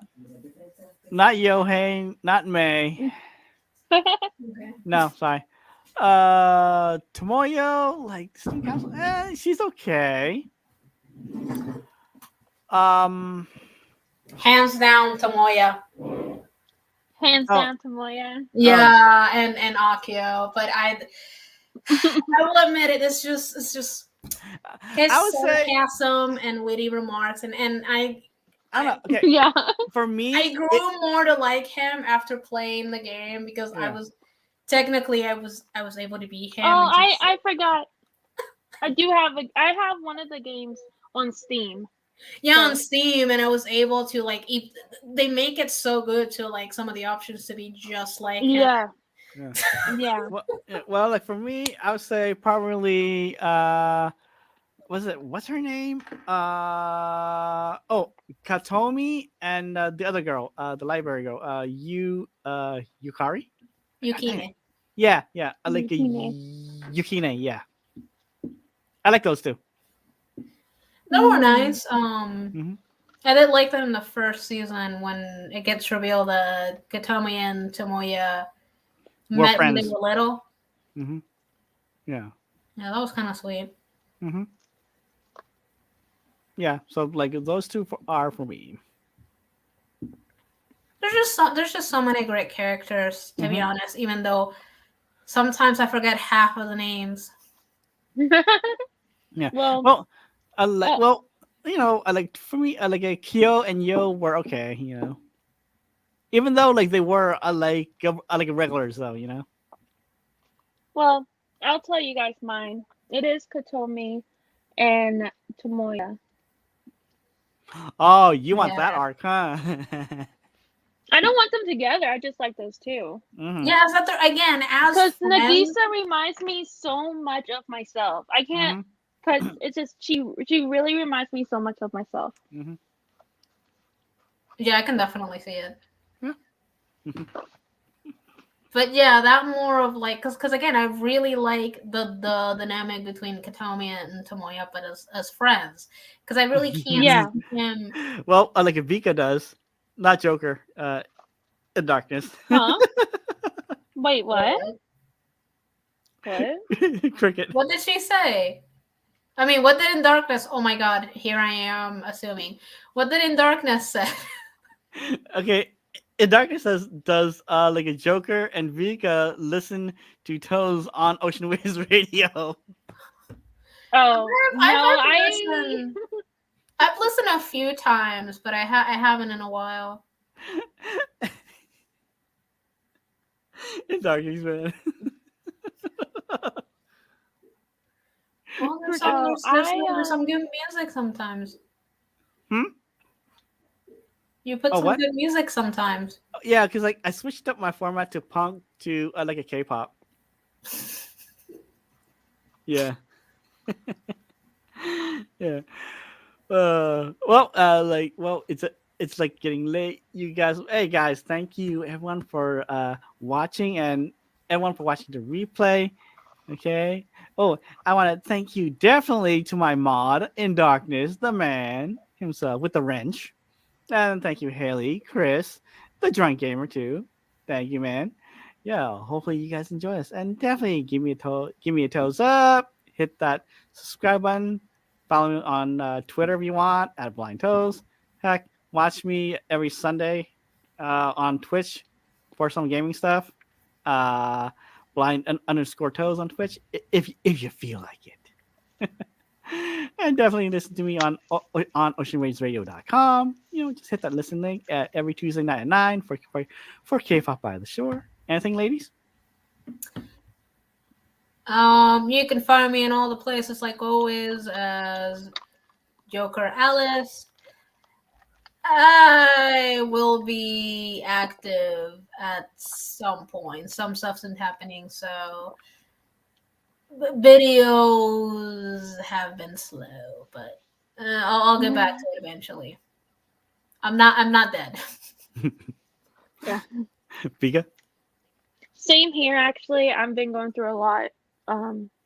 Speaker 1: not Yohei, not Mei.
Speaker 2: Okay.
Speaker 1: No, sorry. Tomoyo, like student council, she's okay. Um,
Speaker 2: Hands down, Tomoya.
Speaker 4: Hands
Speaker 1: Oh.
Speaker 4: down, Tomoya.
Speaker 2: Yeah, and Akio, but I will admit it. It's just his
Speaker 1: I would say
Speaker 2: sarcasm and witty remarks, and
Speaker 1: I don't know. Okay,
Speaker 4: Yeah.
Speaker 1: for me,
Speaker 2: I grew more to like him after playing the game because
Speaker 1: Yeah.
Speaker 2: I was able to be him.
Speaker 4: Oh,
Speaker 2: and just,
Speaker 4: I forgot. I have one of the games on Steam.
Speaker 2: on Steam, and I was able to like they make it so good to like some of the options to be just like him.
Speaker 4: Yeah.
Speaker 1: Yeah.
Speaker 4: Yeah.
Speaker 1: well, like for me, I would say probably what's her name? Katomi and the other girl, the library girl, Yukari.
Speaker 2: Yukine.
Speaker 1: Yeah, I like
Speaker 4: Yukine.
Speaker 1: Yukine. Yeah, I like those two.
Speaker 2: They were nice.
Speaker 1: Mhm.
Speaker 2: I did like them in the first season when it gets revealed that Katomi and Tomoya
Speaker 1: We're
Speaker 2: met when
Speaker 1: friends.
Speaker 2: they were little.
Speaker 1: Mm-hmm. Yeah.
Speaker 2: Yeah, that was kind of sweet.
Speaker 1: Mm-hmm. Yeah. So like those two are for me.
Speaker 2: There's just so many great characters, to be honest. Even though sometimes I forget half of the names.
Speaker 1: Yeah.
Speaker 4: Well,
Speaker 1: Well, I like. Well, I like for me. I like Kyo and Yo were okay. Even though like they were like regulars though.
Speaker 4: well, I'll tell you guys mine. It is Katomi and Tomoya.
Speaker 1: Oh, you want
Speaker 2: Yeah.
Speaker 1: that arc, huh?
Speaker 4: I don't want them together. I just like those two.
Speaker 1: Mhm.
Speaker 2: Yeah, so again, as
Speaker 4: Because
Speaker 2: friends,
Speaker 4: Nagisa reminds me so much of myself. I can't, because it's just she really reminds me so much of myself.
Speaker 1: Mhm.
Speaker 2: yeah, I can definitely see it.
Speaker 1: Yeah.
Speaker 2: But yeah, that more of like, because again, I really like the dynamic between Katomi and Tomoya, but as friends, because I really can't
Speaker 4: Yeah.
Speaker 2: see him.
Speaker 1: Well, like Vika does, not Joker. In darkness.
Speaker 4: Huh? Wait, what? What?
Speaker 1: Cricket.
Speaker 2: What did she say? I mean, what did In Darkness? Oh my God, here I am assuming. What did In Darkness say?
Speaker 1: Okay. In Darkness does like a Joker and Vika listen to Toes on Ocean Waves Radio?
Speaker 4: Oh
Speaker 2: I've
Speaker 4: no,
Speaker 2: had to
Speaker 4: I
Speaker 2: listen. I've listened a few times, but I haven't in a while.
Speaker 1: In Darkness, man.
Speaker 2: Well,
Speaker 4: oh
Speaker 2: there's
Speaker 4: I
Speaker 2: some good music sometimes.
Speaker 1: Hmm?
Speaker 2: You put
Speaker 1: Oh,
Speaker 2: some
Speaker 1: what?
Speaker 2: good music sometimes.
Speaker 1: Yeah, because like I switched up my format to punk to like a K-pop. Yeah, yeah. It's like getting late. You guys, hey guys, thank you everyone for watching and everyone for watching the replay. Okay. Oh, I want to thank you definitely to my mod in darkness, the man himself with the wrench. And thank you, Haley, Chris, the drunk gamer too. Thank you, man. Yeah, hopefully you guys enjoy this, and definitely give me a toes up. Hit that subscribe button. Follow me on Twitter if you want at Blind Toes. Heck, watch me every Sunday on Twitch for some gaming stuff. Uh, underscore toes on Twitch if you feel like it. And definitely listen to me on oceanwavesradio.com. Just hit that listen link every Tuesday night at 9 for K-pop by the shore. Anything, ladies?
Speaker 2: You can find me in all the places like always as Joker Alice. I will be active at some point. Some stuff's been happening, so videos have been slow, but I'll get back to it eventually. I'm not dead.
Speaker 4: yeah.
Speaker 1: Vika?
Speaker 4: Same here actually. I've been going through a lot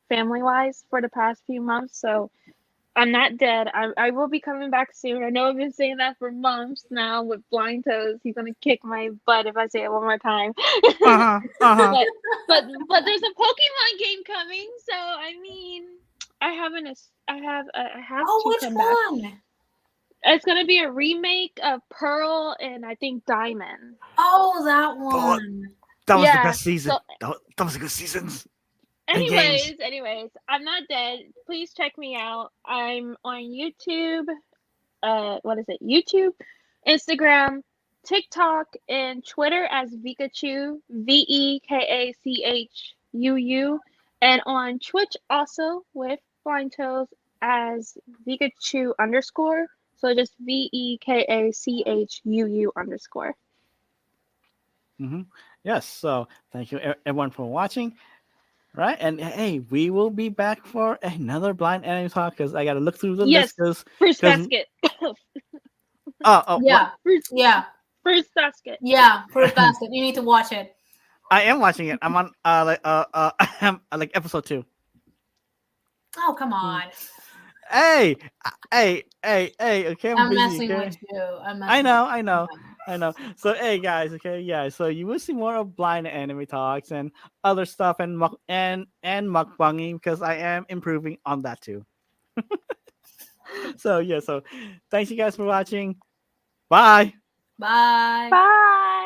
Speaker 4: family wise for the past few months, so I'm not dead. I will be coming back soon. I know I've been saying that for months now with Blind Toes. He's gonna kick my butt if I say it one more time.
Speaker 1: Uh-huh. Uh-huh.
Speaker 4: but but there's a Pokemon game coming, so I mean, I have
Speaker 2: Oh,
Speaker 4: to
Speaker 2: which
Speaker 4: come back.
Speaker 2: one?
Speaker 4: It's gonna be a remake of Pearl and I think Diamond.
Speaker 2: Oh, that
Speaker 1: Oh,
Speaker 2: one.
Speaker 1: that was the
Speaker 4: Yeah.
Speaker 1: best season.
Speaker 4: So
Speaker 1: That was a good season. And games.
Speaker 4: anyways, I'm not dead. Please check me out. I'm on YouTube. What is it? YouTube, Instagram, TikTok, and Twitter as Vikachu, VEKACHUU, and on Twitch also with Blind Toes as Vikachu underscore. So just VEKACHUU underscore.
Speaker 1: Mm-hmm. Yes. So thank you everyone for watching. Right, and hey, we will be back for another blind anime talk because I got to look through the list
Speaker 4: Yes, Fruits
Speaker 1: because
Speaker 4: Basket.
Speaker 1: what
Speaker 2: Yeah, yeah,
Speaker 4: Fruits Basket.
Speaker 2: yeah. Fruit Basket. You need to watch it.
Speaker 1: I am watching it. I'm on I'm like episode 2.
Speaker 2: Oh, come on.
Speaker 1: Hey, hey. Okay, I'm
Speaker 2: I'm
Speaker 1: busy.
Speaker 2: messing
Speaker 1: Okay,
Speaker 2: with you. I'm
Speaker 1: I
Speaker 2: messing with
Speaker 1: know,
Speaker 2: you.
Speaker 1: I know, I know. So hey, guys. Okay, yeah. So you will see more of blind anime talks and other stuff and and mukbanging because I am improving on that too. So yeah. So thanks you guys for watching. Bye.
Speaker 2: Bye.
Speaker 4: Bye.